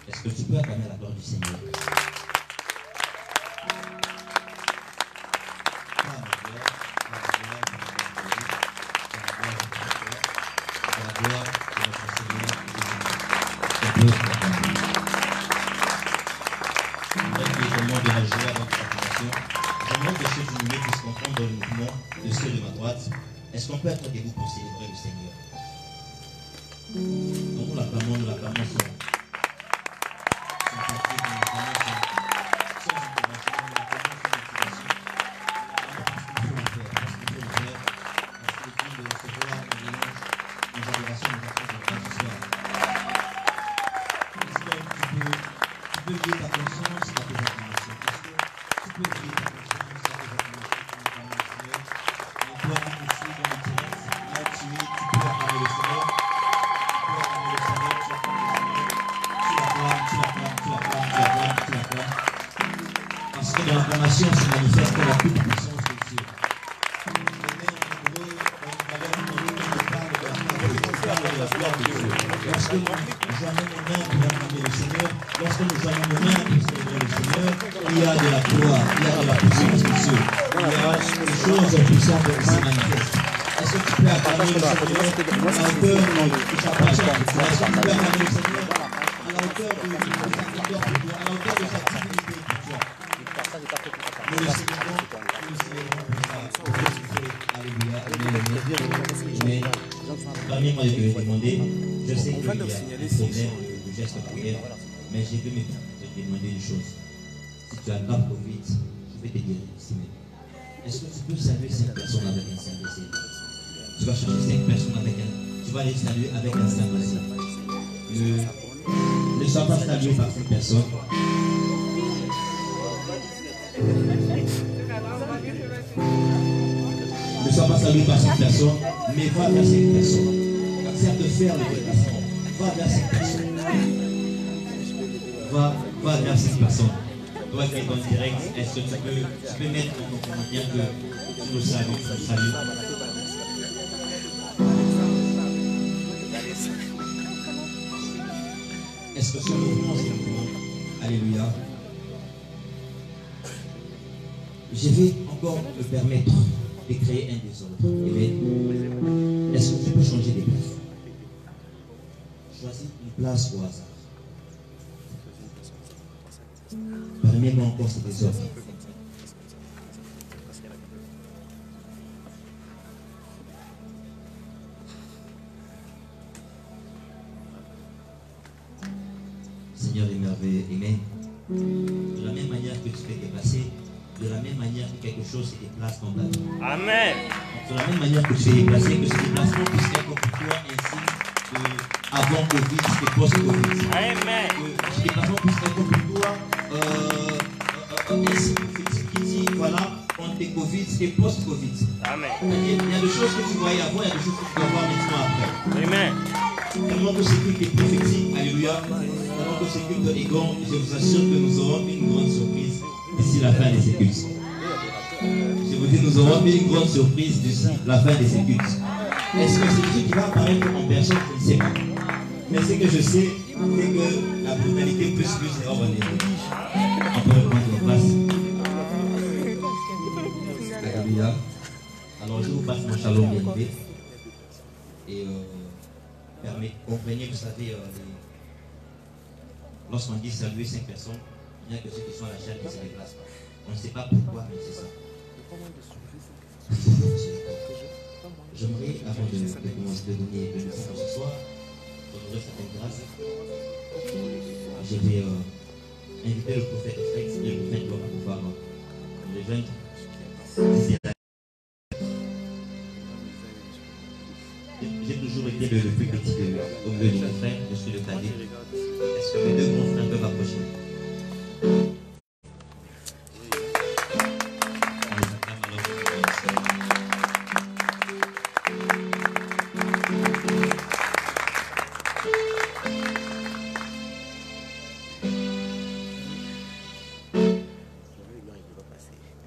Est-ce que tu peux acclamer la gloire du Seigneur? J'aimerais que ceux qui nous puissent comprendre dans le mouvement de ceux de ma droite. Est-ce qu'on peut être debout pour célébrer le Seigneur? Donc nous l'acclamons son pratique, nous l'acclamons son encouragement, nous l'acclamons son motivation. Parce qu'il faut le faire, parce qu'il faut le faire, parce qu'il est digne de recevoir nos adorations, nos actions ce soir. Est-ce que tu peux lier ta conscience à tes acclamations? Est-ce que tu peux lier ta conscience à tes acclamations? Toi qui me suis dans le direct, là tu es, tu peux acclamer le Seigneur. Tu peux acclamer le Seigneur, tu acclames, tu l'acclames. Parce que dans l'acclamation se manifeste la toute puissance de Dieu. Lorsque nous joignons nos mains pour acclamer le Seigneur, lorsque nous joignons nos mains pour célébrer le Seigneur, il y a de la gloire, il y a de la puissance de Dieu. Il y a des choses puissantes qui se manifestent. Est-ce que tu peux acclamer le Seigneur à la hauteur de sa passion? Est-ce que tu peux acclamer le Seigneur à la hauteur de sa grandeur pour toi, à la hauteur de sa divinité pour toi? Nous le célébrons pour ça. Alléluia. Amen. Permets-moi de te demander, je sais qu'il y a un problème de geste barrière, mais j'ai pu te demander une chose. Si tu as grave Covid, je vais te dire ici. Est-ce que tu peux saluer 5 personnes avec un saint baiser? Tu vas chercher 5 personnes avec un. Tu vas les saluer avec un saint baiser. Ne sois pas salué par 5 personnes. Ne sois pas salué par 5 personnes, mais va vers 5 personnes. C'est de faire le déplacement. Va vers 5 personnes. Va vers 5 personnes. Toi qui es en direct, est-ce que tu peux mettre dans ton commentaire que tu le salues, Est-ce que ce mouvement, c'est un mouvement? Alléluia. Je vais encore me permettre de créer un désordre. Amen. Est-ce que tu peux changer des places? Choisis une place au hasard. Permets-moi encore ce désordre. Seigneur est merveilleux. Amen. De la même manière que tu fais déplacer, de la même manière que quelque chose se déplace dans ta vie. Amen. De la même manière que tu es déplacé, que ce déplacement puisse être pour toi ainsi que avant Covid et post-Covid. Amen. Que ce déplacement puisse être pour toi ainsi que ce qui dit, voilà, entre Covid et post-Covid. Amen. Il y a des choses que tu voyais avant, il y a des choses que tu vas voir maintenant après. Amen. Tellement que ce culte est prophétique, alléluia. Tellement que ce culte est grand, je vous assure que nous aurons une grande surprise d'ici la fin de ces cultes. Je vous dis, nous aurons une grande surprise d'ici la fin de ces cultes. Est-ce que c'est Dieu qui va apparaître en personne? Je ne sais pas. Mais ce que je sais, c'est que la brutalité plus sera bonne. On peut reprendre place. Alléluia. Alors je vous passe mon shalom bien élevé. Et comprenez, vous savez, lorsqu'on dit saluer 5 personnes, il n'y a que ceux qui sont à la chaîne qui se déplacent. On ne sait pas pourquoi, mais c'est ça. J'aimerais, avant de commencer de donner le message pour ce soir, honorer certaines grâces, je vais inviter le prophète Flex et le prophète Laura pour pouvoir nous rejoindre. J'ai toujours été le plus petit au milieu de mes frères, je suis le cadet. Est-ce que mes deux grands frères peuvent approcher?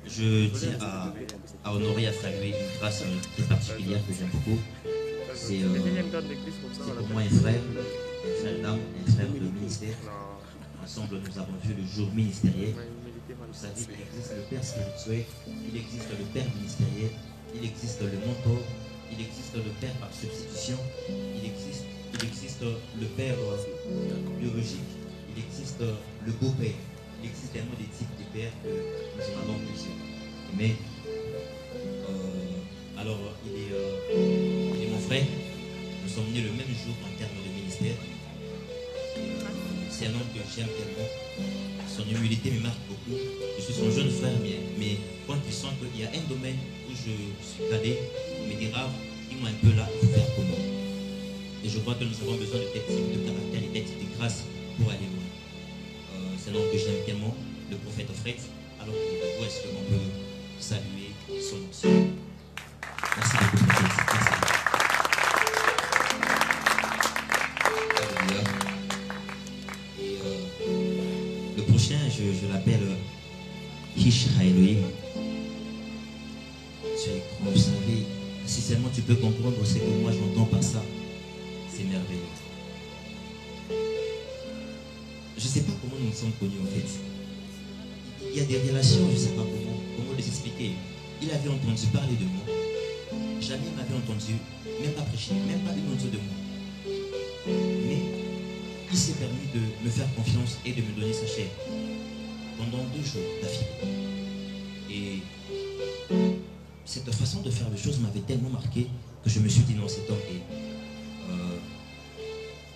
Je tiens à honorer, à saluer une grâce très particulière que j'aime beaucoup. C'est pour moi un frère d'âme, un frère de ministère. ensemble, nous avons vu le jour ministériel. Vous savez qu'il existe le père spirituel, il existe le père ministériel, il existe le mentor, il existe le père par substitution, il existe le père biologique, il existe le beau-père. Il existe tellement des types de pères que nous en avons plusieurs. Mais, alors, il est mon frère. Nous sommes nés le même jour en termes de ministère. C'est un homme que j'aime tellement. Son humilité me marque beaucoup. Je suis son jeune frère, mais quand il sent qu'il y a un domaine où je suis calé, il me dira, dis-moi un peu là, il faut faire comment. Et je crois que nous avons besoin de tels types de caractère et tels types de grâce pour aller loin. C'est un homme que j'aime tellement, le prophète Fred. Alors qu'il est debout, est-ce qu'on peut saluer son onction? Merci beaucoup, prophète. Merci. Et le prochain, je l'appelle Hishra Elohim. Tu es grand, vous savez. Si seulement tu peux comprendre ce que moi j'entends par ça, c'est merveilleux. Je ne sais pas comment nous nous sommes connus en fait. Il y a des relations, je ne sais pas comment les expliquer. Il avait entendu parler de moi. Jamais il m'avait entendu, même pas prêcher, même pas une autre de moi. Mais il s'est permis de me faire confiance et de me donner sa chair pendant 2 jours d'affilée. Et cette façon de faire les choses m'avait tellement marqué que je me suis dit non, cet homme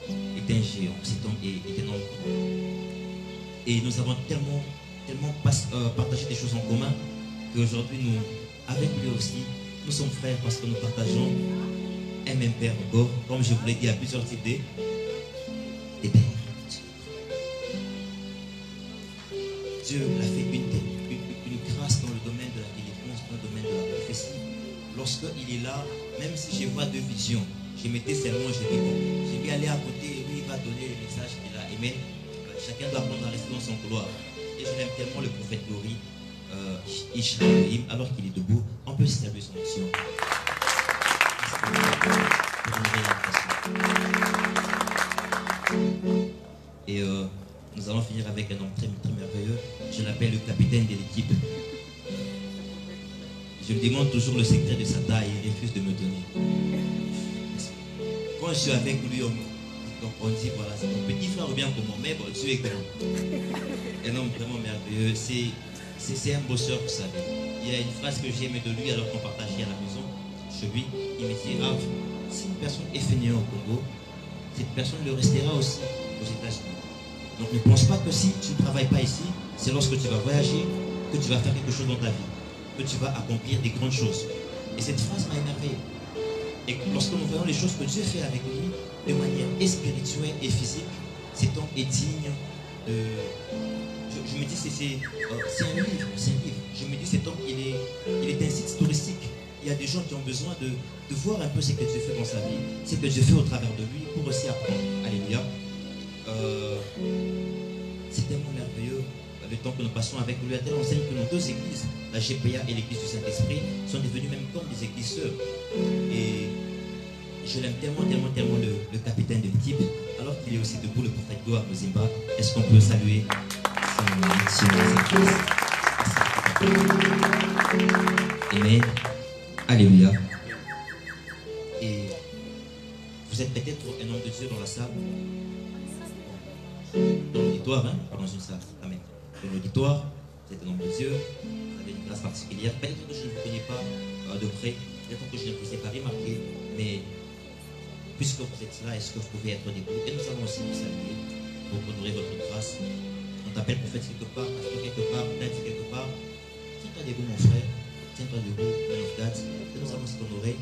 est un géant, cet homme est un homme grand. Et nous avons tellement partagé des choses en commun qu'aujourd'hui, nous, avec lui aussi, nous sommes frères parce que nous partageons un même père encore. Comme je vous l'ai dit, à plusieurs types des pères. Dieu a fait une grâce dans le domaine de la délivrance, dans le domaine de la prophétie. Lorsqu'il est là, même si je vois 2 visions, je mettais seulement, je dis bon, je vais aller à côté et lui il va donner le message qu'il a aimé. Chacun doit apprendre à rester dans son couloir. Et je l'aime tellement, le prophète Glory, Hishra Elohim, alors qu'il est debout, on peut saluer son action. Et nous allons finir avec un homme très, très merveilleux. Je l'appelle le capitaine de l'équipe. Je me demande toujours le secret de sa taille, il refuse de me donner. Quand je suis avec lui, on dit voilà, c'est mon petit frère ou bien comment, mais bon, Dieu est grand. Un homme vraiment merveilleux. C'est un bosseur, vous savez. Il y a une phrase que j'ai aimée de lui alors qu'on partageait à la maison. Chez lui, il me dit Rav, si une personne est fainéante au Congo, cette personne le restera aussi aux États-Unis. Donc ne pense pas que si tu ne travailles pas ici, c'est lorsque tu vas voyager que tu vas faire quelque chose dans ta vie, que tu vas accomplir des grandes choses. Et cette phrase m'a émerveillé. Et lorsque nous voyons les choses que Dieu fait avec lui, de manière spirituelle et physique, cet homme est digne de... Je me dis, c'est un livre, c'est un livre. Je me dis, cet homme, il est un site touristique. Il y a des gens qui ont besoin de voir un peu ce que Dieu fait dans sa vie, ce que Dieu fait au travers de lui, pour aussi apprendre. Alléluia. C'est tellement merveilleux le temps que nous passons avec lui. À telle enseigne que nos 2 églises, la GPA et l'église du Saint-Esprit, sont devenues même comme des églises sœurs. Et je l'aime tellement, tellement, tellement le capitaine de l'équipe, alors qu'il est aussi debout, le prophète Goa Mozimba. Est-ce qu'on peut saluer son église? Amen. Alléluia. Et vous êtes peut-être un homme de Dieu dans la salle, dans l'auditoire, hein, pas dans une salle. Amen. Dans l'auditoire, vous êtes un homme de Dieu, vous avez une grâce particulière. Peut-être que je ne vous connais pas de près, peut-être que je ne vous ai pas remarqué, mais puisque vous êtes là, est-ce que vous pouvez être debout? Et nous allons aussi vous saluer pour honorer votre grâce. On t'appelle prophète quelque part, pasteur quelque part, peut-être quelque part. Tiens-toi debout, mon frère. Tiens-toi debout, man of God. Et nous allons t'honorer.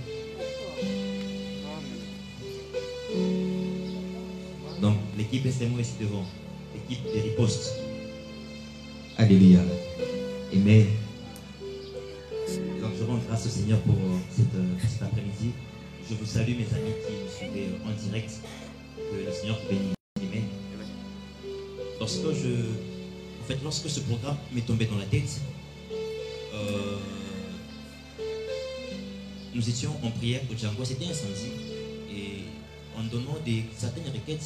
Donc, l'équipe est seulement ici devant. L'équipe des ripostes. Alléluia. Amen. Donc, je rends grâce au Seigneur pour cet après-midi. Je vous salue, mes amis qui me suivent en direct. Que le Seigneur vous bénisse. Amen. Lorsque ce programme m'est tombé dans la tête, nous étions en prière au Django. C'était un samedi. Et en donnant certaines requêtes,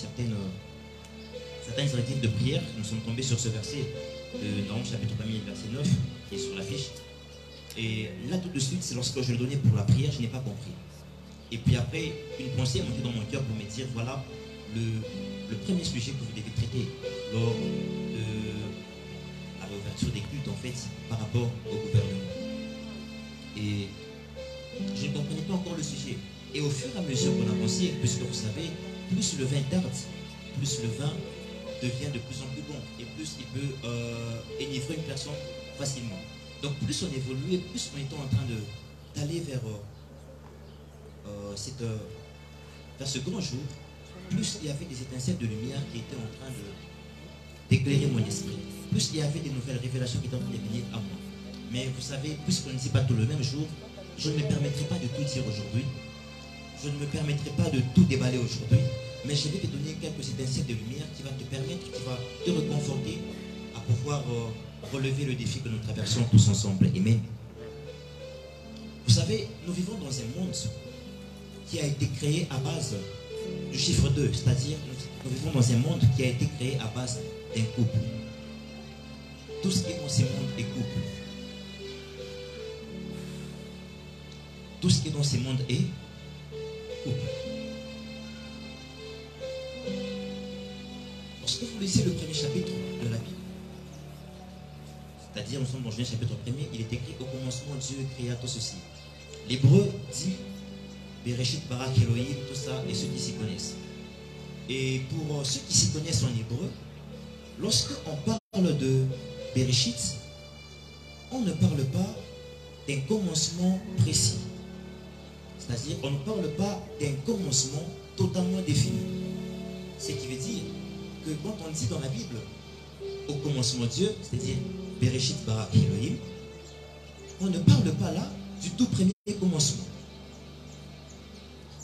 certains directives de prière. Nous sommes tombés sur ce verset de Nahum chapitre 1er, verset 9, qui est sur l'affiche. Et là, tout de suite, c'est lorsque je le donnais pour la prière, je n'ai pas compris. Et puis après, une pensée est montée dans mon cœur pour me dire, voilà, le premier sujet que vous devez traiter lors de la réouverture des cultes, en fait, par rapport au gouvernement. Et je ne comprenais pas encore le sujet. Et au fur et à mesure qu'on avançait, puisque vous savez, plus le vin tarde, plus le vin devient de plus en plus bon. Et plus il peut enivrer une personne facilement. Donc plus on évoluait, plus on était en train d'aller vers ce grand jour, plus il y avait des étincelles de lumière qui étaient en train d'éclairer mon esprit. Plus il y avait des nouvelles révélations qui étaient en train de venir à moi. Mais vous savez, puisqu'on ne dit pas tout le même jour, je ne me permettrai pas de tout dire aujourd'hui. Je ne me permettrai pas de tout déballer aujourd'hui. Mais je vais te donner quelques étincelles de lumière qui va te permettre, qui va te reconforter à pouvoir relever le défi que nous traversons tous ensemble. Amen. Vous savez, nous vivons dans un monde qui a été créé à base du chiffre 2, c'est-à-dire nous vivons dans un monde qui a été créé à base d'un couple. Tout ce qui est dans ce monde est couple. Tout ce qui est dans ce monde est couple. Lorsque vous lisez le premier chapitre de la Bible, c'est-à-dire nous sommes dans Genèse chapitre 1er, il est écrit au commencement Dieu créa tout ceci. L'hébreu dit Bereshit Barak Elohim, tout ça, et ceux qui s'y connaissent. Et pour ceux qui s'y connaissent en hébreu, lorsque on parle de Bereshit, on ne parle pas d'un commencement précis. C'est-à-dire, on ne parle pas d'un commencement totalement défini. Ce qui veut dire que quand on dit dans la Bible, au commencement Dieu, c'est-à-dire Bereshit Barak Elohim, on ne parle pas là du tout premier commencement.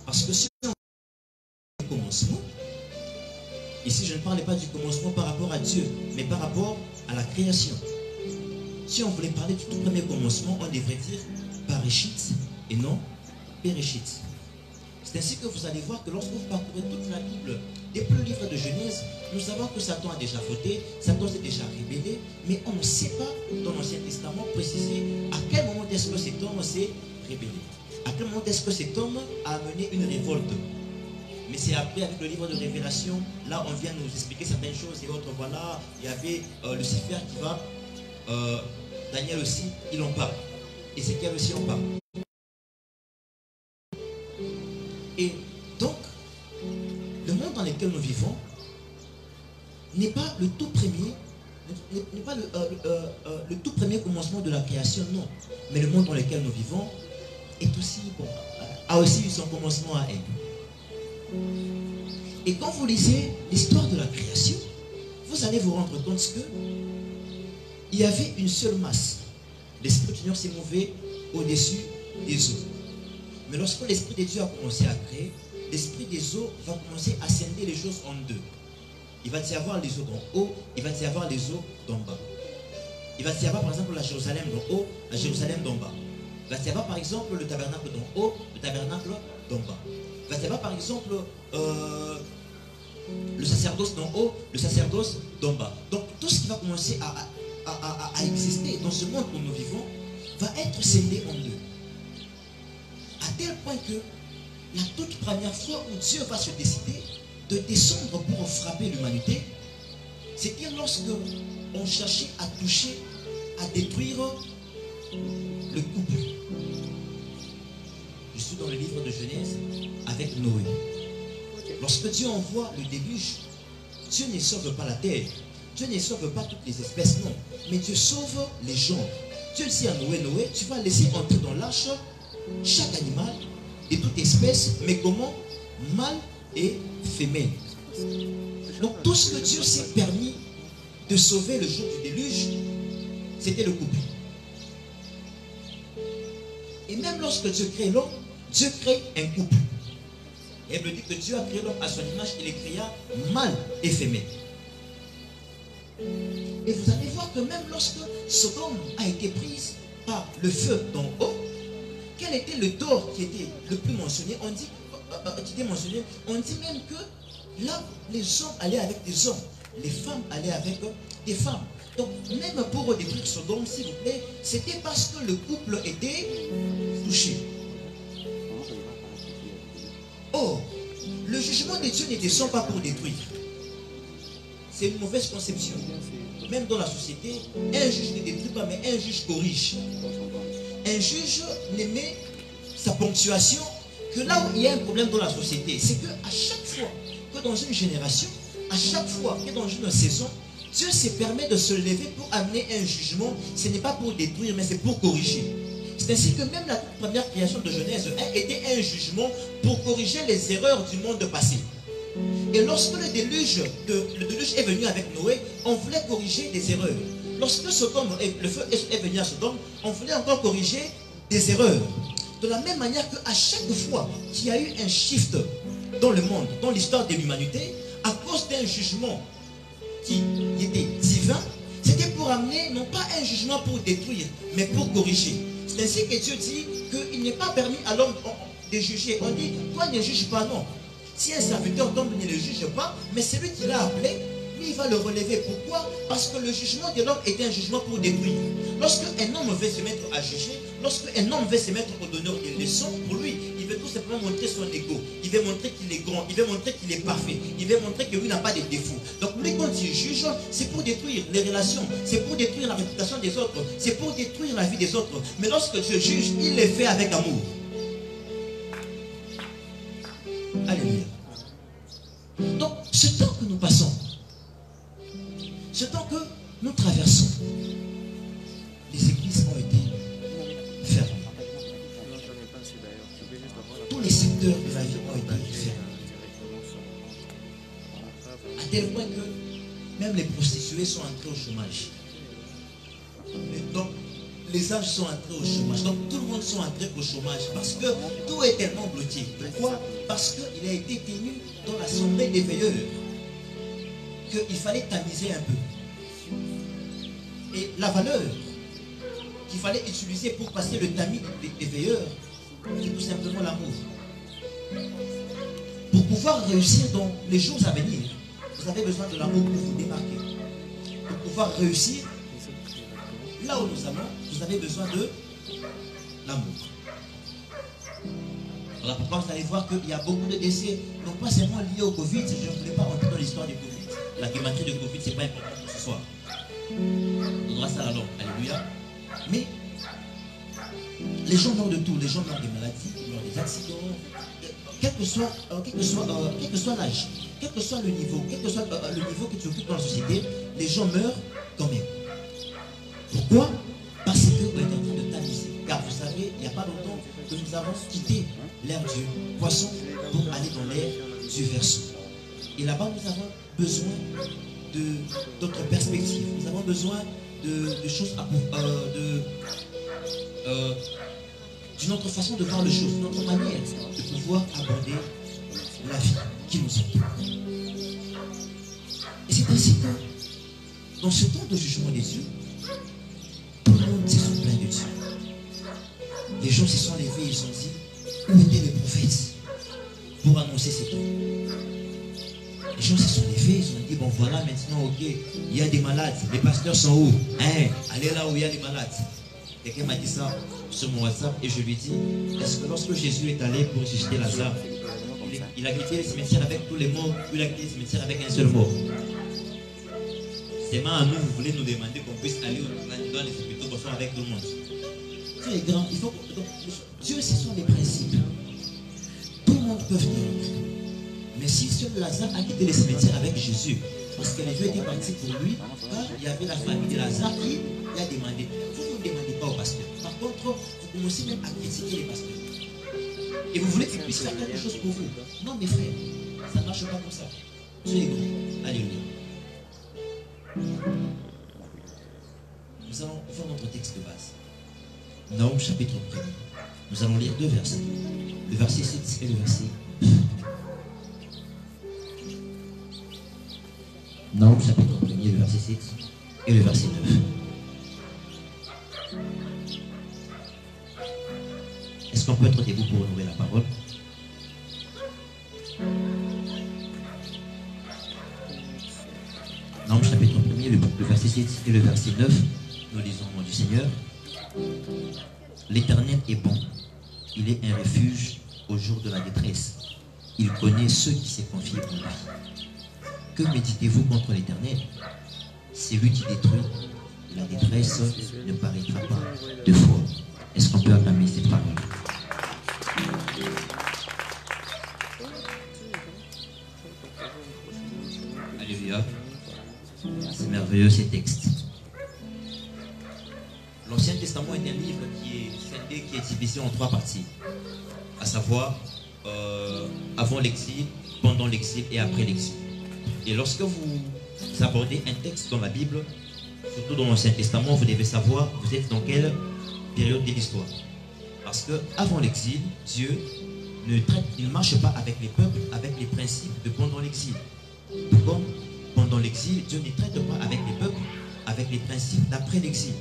Parce que si on parle du commencement, ici je ne parlais pas du commencement par rapport à Dieu, mais par rapport à la création. Si on voulait parler du tout premier commencement, on devrait dire Bereshit et non Bereshit. C'est ainsi que vous allez voir que lorsque vous parcourez toute la Bible, depuis le livre de Genèse, nous savons que Satan a déjà fauté, Satan s'est déjà rébellé, mais on ne sait pas dans l'Ancien Testament préciser à quel moment est-ce que cet homme s'est rébellé. À quel moment est-ce que cet homme a amené une révolte. Mais c'est après, avec le livre de Révélation, là on vient nous expliquer certaines choses et autres. Voilà, il y avait Lucifer qui va, Daniel aussi, il en parle. Ézéchiel aussi en parle. Et donc, le monde dans lequel nous vivons n'est pas le tout premier, n'est pas le tout premier commencement de la création, non. Mais le monde dans lequel nous vivons est aussi, bon, a aussi eu son commencement à elle. Et quand vous lisez l'histoire de la création, vous allez vous rendre compte que il y avait une seule masse. L'Esprit du Seigneur s'est mouvé au-dessus des eaux. Mais lorsque l'Esprit de Dieu a commencé à créer, l'Esprit des eaux va commencer à scinder les choses en deux. Il va y avoir les eaux d'en haut, il va y avoir les eaux d'en bas. Il va y avoir par exemple la Jérusalem d'en haut, la Jérusalem d'en bas. Il va y avoir par exemple le tabernacle d'en haut, le tabernacle d'en bas. Il va y avoir par exemple le sacerdoce d'en haut, le sacerdoce d'en bas. Donc tout ce qui va commencer à exister dans ce monde où nous vivons va être scindé en deux. À tel point que la toute première fois où Dieu va se décider de descendre pour frapper l'humanité, c'était lorsque on cherchait à toucher, à détruire le couple. Je suis dans le livre de Genèse avec Noé. Lorsque Dieu envoie le déluge, Dieu ne sauve pas la terre. Dieu ne sauve pas toutes les espèces, non. Mais Dieu sauve les gens. Dieu dit à Noé, Noé, tu vas laisser entrer dans l'arche chaque animal de toute espèce, mais comment? Mâle et femelle. Donc tout ce que Dieu s'est permis de sauver le jour du déluge, c'était le couple. Et même lorsque Dieu crée l'homme, Dieu crée un couple. Et il me dit que Dieu a créé l'homme à son image, il les créa mâle et femelle. Et vous allez voir que même lorsque Sodome a été prise par le feu d'en haut, quel était le tort qui était le plus mentionné? On dit même que là, les hommes allaient avec des hommes. les femmes allaient avec des femmes. Donc, même pour détruire Sodome, s'il vous plaît, c'était parce que le couple était touché. Or, le jugement de Dieu ne descend pas pour détruire. C'est une mauvaise conception. Même dans la société, un juge ne détruit pas, mais un juge corrige. Un juge ne met sa ponctuation que là où il y a un problème dans la société. C'est qu'à chaque fois que dans une génération, à chaque fois que dans une saison, Dieu se permet de se lever pour amener un jugement. Ce n'est pas pour détruire, mais c'est pour corriger. C'est ainsi que même la première création de Genèse 1 était un jugement pour corriger les erreurs du monde passé. Et lorsque le déluge est venu avec Noé, on voulait corriger des erreurs. Lorsque le feu est venu à Sodome, on voulait encore corriger des erreurs. De la même manière qu'à chaque fois qu'il y a eu un shift dans le monde, dans l'histoire de l'humanité, à cause d'un jugement qui était divin, c'était pour amener non pas un jugement pour détruire, mais pour corriger. C'est ainsi que Dieu dit qu'il n'est pas permis à l'homme de juger. On dit, toi ne juge pas, non. Si un serviteur d'homme ne le juge pas, mais celui qui l'a appelé, lui, il va le relever. Pourquoi? Parce que le jugement de l'homme était un jugement pour détruire. Lorsque un homme veut se mettre à juger, lorsque un homme veut se mettre au donneur de leçons, pour lui, il veut tout simplement montrer son ego. Il veut montrer qu'il est grand, il veut montrer qu'il est parfait, il veut montrer que lui n'a pas de défauts. Donc lui, quand il juge, c'est pour détruire les relations, c'est pour détruire la réputation des autres, c'est pour détruire la vie des autres. Mais lorsque Dieu juge, il le fait avec amour. Alléluia. Donc, ce temps que nous passons, ce temps que nous traversons, les églises ont été fermées. Tous les secteurs de la vie ont été fermés. À tel point que même les prostituées sont entrées au chômage. Donc, les âges sont entrés au chômage. Donc, tout le monde sont entrés au chômage parce que tout est tellement bloqué. Pourquoi? Parce qu'il a été tenu dans l'assemblée des veilleurs qu'il fallait tamiser un peu. Et la valeur qu'il fallait utiliser pour passer le tamis des veilleurs, c'est tout simplement l'amour. Pour pouvoir réussir dans les jours à venir, vous avez besoin de l'amour pour vous démarquer. Pour pouvoir réussir là où nous allons, vous avez besoin de l'amour. Voilà pourquoi vous allez voir qu'il y a beaucoup de décès, non pas seulement liés au Covid. Je ne voulais pas rentrer dans l'histoire du Covid. La guématrie de Covid, ce n'est pas important pour ce soir. On donnera ça à la langue. Alléluia. Mais les gens meurent de tout. Les gens meurent des maladies, ils meurent des accidents. Quel que soit l'âge, quel que soit le niveau, quel que soit le niveau que tu occupes dans la société, les gens meurent quand même. Pourquoi? Parce que vous êtes en train de tamiser. Car vous savez, il n'y a pas longtemps que nous avons quitté l'ère du poisson pour aller dans l'ère du verseau. Et là-bas, nous avons besoin d'autres perspectives. Nous avons besoin de choses, d'une autre façon de voir les choses, d'une autre manière de pouvoir aborder la vie qui nous entoure. Et c'est ainsi que, dans ce temps de jugement des yeux, tout le monde s'est plaint de Dieu. Les gens se sont levés et ils ont dit, où étaient les prophètes pour annoncer ces temps? Les gens se sont levés, ils ont dit, bon voilà maintenant, ok, il y a des malades, les pasteurs sont où? Hein, allez là où il y a des malades. Quelqu'un m'a dit ça sur mon WhatsApp et je lui dis, est-ce que lorsque Jésus est allé pour ressusciter Lazare, il a quitté les cimetières avec tous les morts, ou il a quitté les cimetières avec un seul mort? C'est à nous, vous voulez nous demander qu'on puisse aller dans les hôpitaux pour faire avec tout le monde. Dieu est grand, il faut que, donc, Dieu, ce sont les principes. Tout le monde peut venir. Mais si seul Lazare a quitté les cimetières avec Jésus, parce que les Dieu étaient partis pour lui, car il y avait la famille de Lazare qui a demandé. Vous ne demandez pas au pasteur. Par contre, vous commencez même à critiquer les pasteurs. Et vous voulez qu'ils puissent faire quelque chose pour vous. Non, mes frères, ça ne marche pas comme ça. Dieu est grand. Alléluia. Nous allons voir notre texte de base. Naum chapitre 1er. Nous allons lire deux versets. Le verset 7 et le verset 9. Naum chapitre 1er, le verset 7 et le verset 9. Est-ce qu'on peut être debout pour honorer la parole? Naoum chapitre 1er, le verset 7 et le verset 9, nous lisons au nom du Seigneur. L'Éternel est bon, il est un refuge au jour de la détresse. Il connaît ceux qui se confient en lui. Que méditez-vous contre l'Éternel? C'est lui qui détruit. La détresse ne paraîtra pas deux fois. Est-ce qu'on peut acclamer cette parole? Alléluia. C'est merveilleux ces textes. L'Ancien Testament est un livre qui est scindé, qui est divisé en trois parties. À savoir, avant l'exil, pendant l'exil et après l'exil. Et lorsque vous abordez un texte dans la Bible, surtout dans l'Ancien Testament, vous devez savoir vous êtes dans quelle période de l'histoire. Parce que avant l'exil, Dieu ne marche pas avec les peuples, avec les principes de pendant l'exil. Comme pendant l'exil, Dieu ne traite pas avec les peuples, avec les principes d'après l'exil.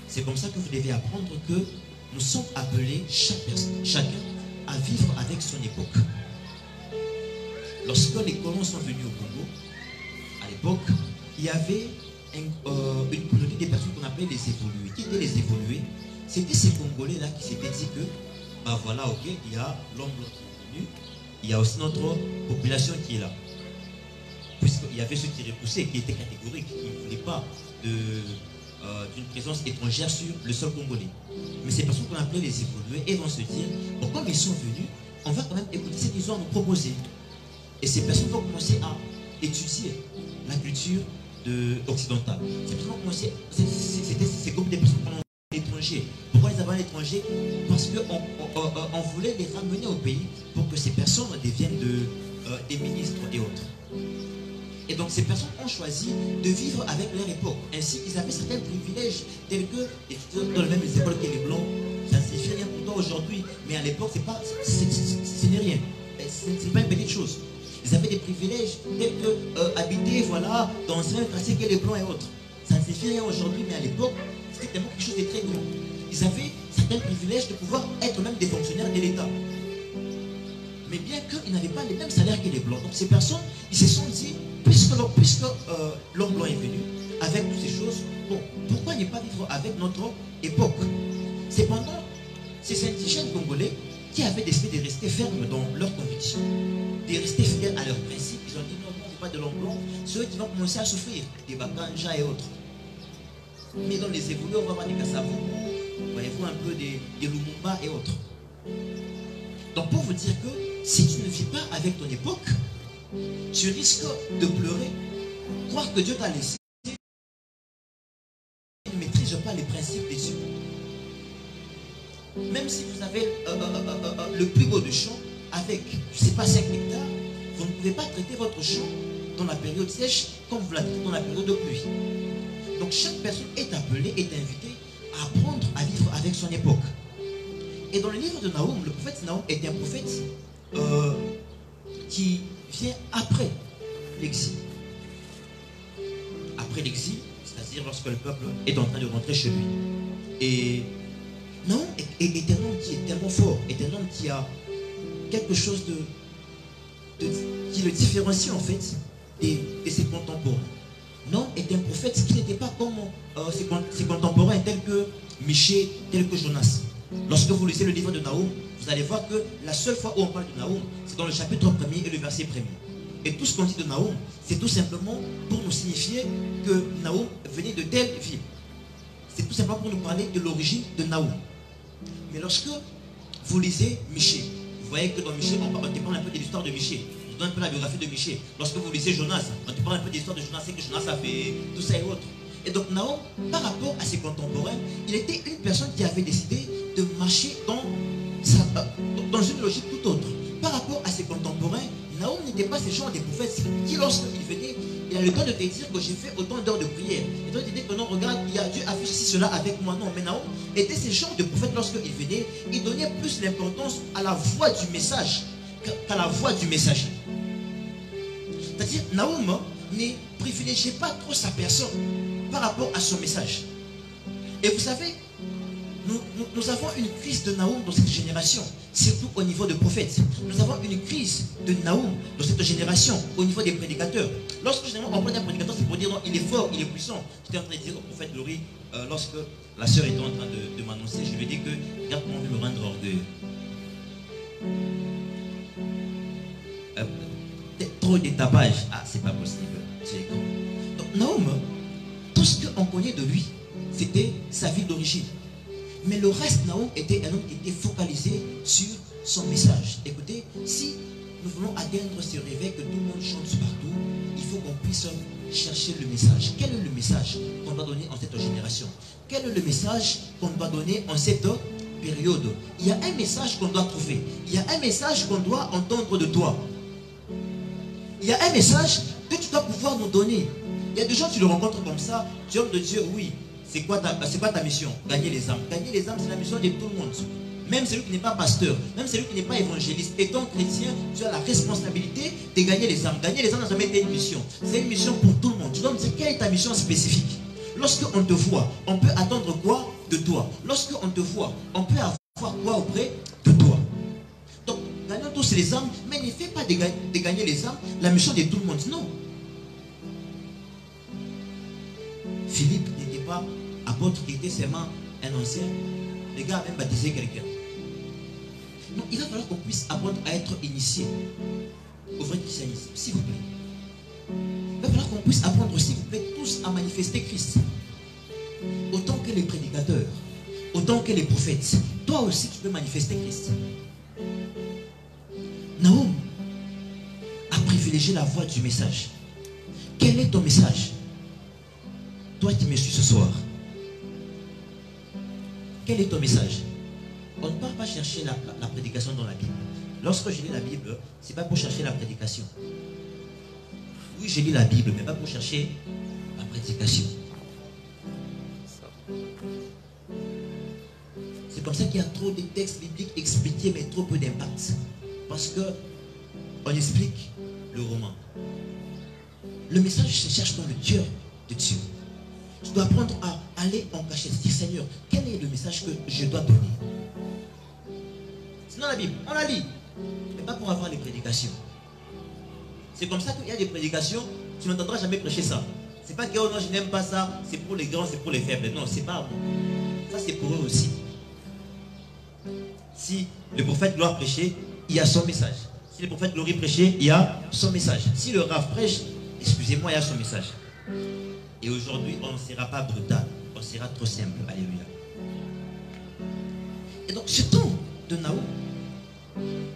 C'est comme ça que vous devez apprendre que nous sommes appelés, chacun, à vivre avec son époque. Lorsque les colons sont venus au Congo, à l'époque, il y avait une communauté des personnes qu'on appelait les évolués. Qui étaient les évolués? C'était ces Congolais-là qui s'étaient dit que, bah voilà, ok, il y a l'homme qui est venu, il y a aussi notre population qui est là. Puisqu'il y avait ceux qui repoussaient, qui étaient catégoriques, qui ne voulaient pas d'une présence étrangère sur le sol congolais. Mais ces personnes qu'on appelait les évolués, elles vont se dire, bon, comme ils sont venus, on va quand même écouter ce qu'ils ont à nous proposer. Et ces personnes vont commencer à étudier la culture occidentale. Ces personnes vont commencer, c'est comme des personnes qu'on a étrangers. Pourquoi les avoir à l'étranger? Parce qu'on voulait les ramener au pays pour que ces personnes deviennent des ministres et autres. Et donc ces personnes ont choisi de vivre avec leur époque. Ainsi, ils avaient certains privilèges tels que étudier dans les mêmes écoles que les Blancs. Ça ne signifie rien pour toi aujourd'hui, mais à l'époque, ce n'est rien. Ce n'est pas une petite chose. Ils avaient des privilèges tels que habiter voilà, dans un quartier que les Blancs et autres. Ça ne signifie rien aujourd'hui, mais à l'époque, c'était tellement quelque chose de très grand. Ils avaient certains privilèges de pouvoir être même des fonctionnaires de l'État. Mais bien qu'ils n'avaient pas les mêmes salaires que les Blancs. Donc ces personnes, ils se sont dit, puisque l'homme blanc est venu avec toutes ces choses, bon, pourquoi ne pas vivre avec notre époque? Cependant, ces indigènes congolais qui avaient décidé de rester fermes dans leurs convictions, de rester fidèles à leurs principes, ils ont dit non, on n'est pas de l'homme blanc, c'est eux qui vont commencer à souffrir, des Bakanja et autres. Mais dans les évolués, on va voir des Kassavou, voyez-vous un peu des Lumumba et autres. Donc pour vous dire que si tu ne vis pas avec ton époque, tu risques de pleurer, croire que Dieu t'a laissé, tu ne maîtrises pas les principes de Dieu. Même si vous avez le plus beau de champ, avec, je ne sais pas, 5 hectares, vous ne pouvez pas traiter votre champ dans la période sèche comme vous la traitez dans la période de pluie. Donc chaque personne est appelée, est invitée à apprendre à vivre avec son époque. Et dans le livre de Naoum, le prophète Naoum est un prophète qui vient après l'exil. Après l'exil, c'est-à-dire lorsque le peuple est en train de rentrer chez lui. Et Naoum est un homme qui est tellement fort, est un homme qui a quelque chose qui le différencie en fait de ses contemporains. Naoum est un prophète qui n'était pas comme ses contemporains tels que Michée, tels que Jonas. Lorsque vous lisez le livre de Naoum, vous allez voir que la seule fois où on parle de Naoum, c'est dans le chapitre 1er et le verset 1er. Et tout ce qu'on dit de Naoum, c'est tout simplement pour nous signifier que Naoum venait de telle ville. C'est tout simplement pour nous parler de l'origine de Naoum. Mais lorsque vous lisez Michée, vous voyez que dans Michée, on te parle un peu de l'histoire de Michée. On te donne un peu la biographie de Michée. Lorsque vous lisez Jonas, on te parle un peu de l'histoire de Jonas, c'est que Jonas a fait tout ça et autres. Et donc Naoum, par rapport à ses contemporains, il était une personne qui avait décidé de marcher dans une logique tout autre. Par rapport à ses contemporains, Naoum n'était pas ce genre de prophète qui, lorsqu'il venait, il a le temps de te dire que j'ai fait autant d'heures de prière. Et toi, tu dis que non, regarde, Dieu a fait ceci, cela avec moi. Non, mais Naoum était ce genre de prophète lorsqu'il venait, il donnait plus l'importance à la voix du message qu'à la voix du messager. C'est-à-dire, Naoum ne privilégiait pas trop sa personne par rapport à son message. Et vous savez, Nous avons une crise de Naoum dans cette génération, surtout au niveau des prophètes. Nous avons une crise de Naoum dans cette génération, au niveau des prédicateurs. Lorsque généralement on prend un prédicateur, c'est pour dire non, il est fort, il est puissant. J'étais en train de dire au prophète Laurie, lorsque la sœur était en train de m'annoncer, je lui ai dit que regarde comment on veut me rendre orgueilleux. Trop d'étapage, ah c'est pas possible. Donc Naoum, tout ce qu'on connaît de lui, c'était sa vie d'origine. Mais le reste, Naoum était un homme qui était focalisé sur son message. Écoutez, si nous voulons atteindre ce réveil que tout le monde chante partout, il faut qu'on puisse chercher le message. Quel est le message qu'on doit donner en cette génération? Quel est le message qu'on doit donner en cette période? Il y a un message qu'on doit trouver. Il y a un message qu'on doit entendre de toi. Il y a un message que tu dois pouvoir nous donner. Il y a des gens, tu le rencontres comme ça, tu es homme de Dieu, oui. C'est quoi ta mission? Gagner les âmes. Gagner les âmes, c'est la mission de tout le monde. Même celui qui n'est pas pasteur, même celui qui n'est pas évangéliste. Étant chrétien, tu as la responsabilité de gagner les âmes. Gagner les âmes n'a jamais été une mission. C'est une mission pour tout le monde. Tu dois me dire quelle est ta mission spécifique. Lorsqu'on te voit, on peut attendre quoi de toi? Lorsqu'on te voit, on peut avoir quoi auprès de toi? Donc, gagnons tous les âmes, mais ne fais pas de gagner les âmes la mission de tout le monde. Non. Philippe n'était pas apôtre, qui était seulement un ancien. Les gars a même baptisé quelqu'un. Non, il va falloir qu'on puisse apprendre à être initié au vrai christianisme, s'il vous plaît. Il va falloir qu'on puisse apprendre, s'il vous plaît, tous à manifester Christ. Autant que les prédicateurs, autant que les prophètes. Toi aussi, tu peux manifester Christ. Naoum a privilégié la voix du message. Quel est ton message? Toi qui me suis ce soir, quel est ton message? On ne part pas chercher la prédication dans la Bible. Lorsque je lis la Bible, ce n'est pas pour chercher la prédication. Oui, je lis la Bible, mais pas pour chercher la prédication. C'est comme ça qu'il y a trop de textes bibliques expliqués, mais trop peu d'impact. Parce que on explique le roman. Le message se cherche dans le cœur de Dieu. Tu dois apprendre à aller en cachette. Dire, Seigneur, quel est le message que je dois donner? Sinon la Bible, on la lit, mais pas pour avoir les prédications. C'est comme ça qu'il y a des prédications, tu n'entendras jamais prêcher ça. C'est pas que oh non, je n'aime pas ça, c'est pour les grands, c'est pour les faibles. Non, c'est pas à moi. Ça, c'est pour eux aussi. Si le prophète Gloire prêchait, il y a son message. Si le prophète Glory prêchait, il y a son message. Si le Rav prêche, excusez-moi, il y a son message. Et aujourd'hui, on ne sera pas brutal, on sera trop simple. Alléluia. Et donc, ce temps de Naoum,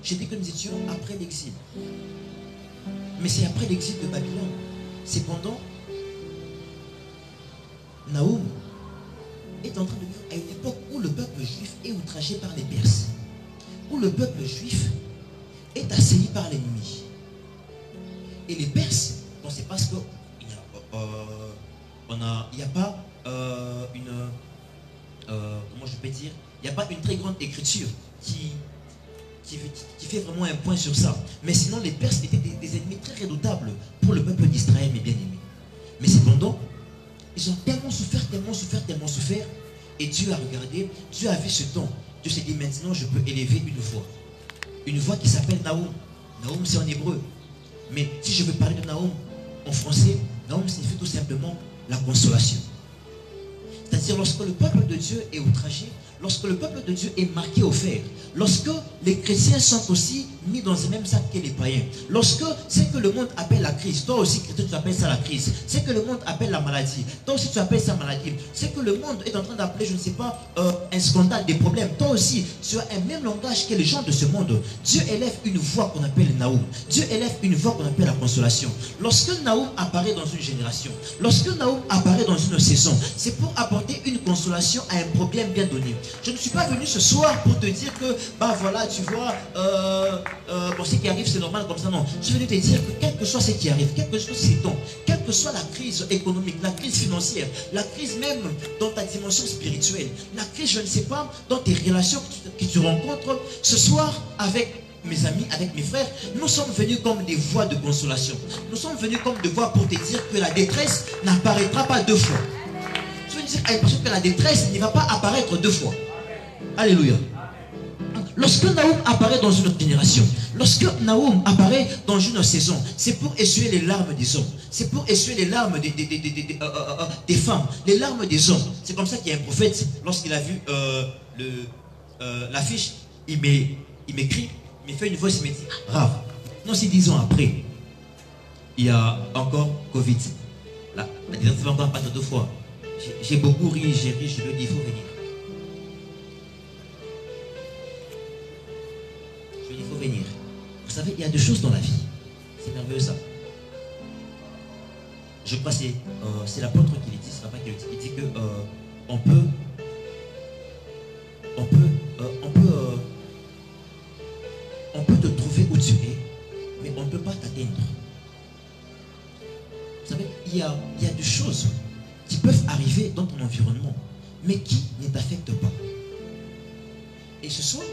j'ai dit que nous étions après l'exil. Mais c'est après l'exil de Babylone. Cependant, Naoum est en train de vivre à une époque où le peuple juif est outragé par les Perses. Où le peuple juif est assailli par l'ennemi. Et les Perses, bon, c'est parce que il n'y a pas comment je peux dire, il n'y a pas une très grande écriture qui fait vraiment un point sur ça. Mais sinon, les Perses étaient des ennemis très redoutables pour le peuple d'Israël, mes bien-aimés. Mais cependant, ils ont tellement souffert, tellement souffert, tellement souffert. Et Dieu a regardé, Dieu a vu ce temps. Dieu s'est dit, maintenant, je peux élever une voix. Une voix qui s'appelle Naoum. Naoum, c'est en hébreu. Mais si je veux parler de Naoum en français, Naoum signifie tout simplement la consolation. C'est-à-dire lorsque le peuple de Dieu est outragé, lorsque le peuple de Dieu est marqué au fer, lorsque les chrétiens sont aussi mis dans le même sac que les païens, lorsque c'est que le monde appelle la crise, toi aussi chrétien tu appelles ça la crise, c'est que le monde appelle la maladie, toi aussi tu appelles ça maladie, c'est que le monde est en train d'appeler, je ne sais pas, un scandale, des problèmes, toi aussi tu as un même langage que les gens de ce monde. Dieu élève une voix qu'on appelle Naoum, Dieu élève une voix qu'on appelle la consolation. Lorsque Naoum apparaît dans une génération, lorsque Naoum apparaît dans une saison, c'est pour apporter une consolation à un problème bien donné. Je ne suis pas venu ce soir pour te dire que, bah voilà, tu vois, bon, ce qui arrive, c'est normal comme ça, non. Je suis venu te dire que quel que soit ce qui arrive, quel que soit ces temps, quelle que soit la crise économique, la crise financière, la crise même dans ta dimension spirituelle, la crise, je ne sais pas, dans tes relations que tu rencontres, ce soir, avec mes amis, avec mes frères, nous sommes venus comme des voix de consolation. Nous sommes venus comme des voix pour te dire que la détresse n'apparaîtra pas deux fois. Je veux dire à une personne que la détresse ne va pas apparaître deux fois. Alléluia. Lorsque Naoum apparaît dans une autre génération, lorsque Naoum apparaît dans une saison, c'est pour essuyer les larmes des hommes, c'est pour essuyer les larmes des femmes, les larmes des hommes. C'est comme ça qu'il y a un prophète, lorsqu'il a vu l'affiche, il m'écrit, il me fait une voix, il me dit, Rav, non, c'est 10 ans après, il y a encore Covid. La directive va encore pas deux fois. J'ai beaucoup ri, je lui ai dit, il faut venir. Il faut venir. Vous savez, il y a des choses dans la vie. C'est merveilleux ça. Je crois que c'est l'apôtre qui le dit, c'est pas qui le dit. Il dit que on peut te trouver où tu es, mais on ne peut pas t'atteindre. Vous savez, il y a des choses qui peuvent arriver dans ton environnement, mais qui ne t'affectent pas. Et ce soir,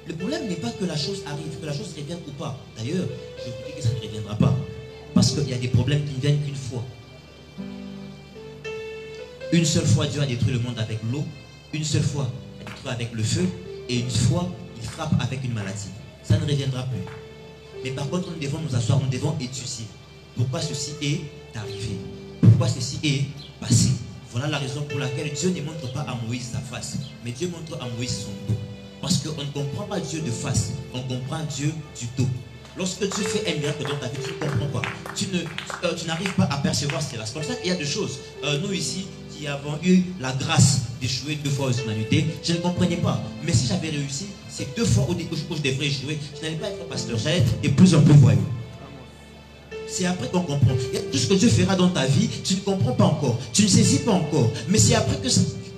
le problème n'est pas que la chose arrive, que la chose revienne ou pas. D'ailleurs, je vous dis que ça ne reviendra pas. Parce qu'il y a des problèmes qui ne viennent qu'une fois. Une seule fois, Dieu a détruit le monde avec l'eau. Une seule fois, il a détruit avec le feu. Et une fois, il frappe avec une maladie. Ça ne reviendra plus. Mais par contre, nous devons nous asseoir, nous devons étudier. Pourquoi ceci est arrivé? Pourquoi ceci est passé? Voilà la raison pour laquelle Dieu ne montre pas à Moïse sa face. Mais Dieu montre à Moïse son dos. Parce qu'on ne comprend pas Dieu de face, on comprend Dieu du dos. Lorsque Dieu fait un miracle dans ta vie, tu ne comprends pas. Tu n'arrives pas à percevoir cela. C'est comme ça qu'il y a des choses. Nous ici, qui avons eu la grâce d'échouer 2 fois aux humanités, je ne comprenais pas. Mais si j'avais réussi, ces 2 fois où je devrais échouer, je n'allais pas être pasteur, j'allais être de plus en plus voyou. C'est après qu'on comprend. Il y a tout ce que Dieu fera dans ta vie, tu ne comprends pas encore. Tu ne saisis pas encore. Mais c'est après que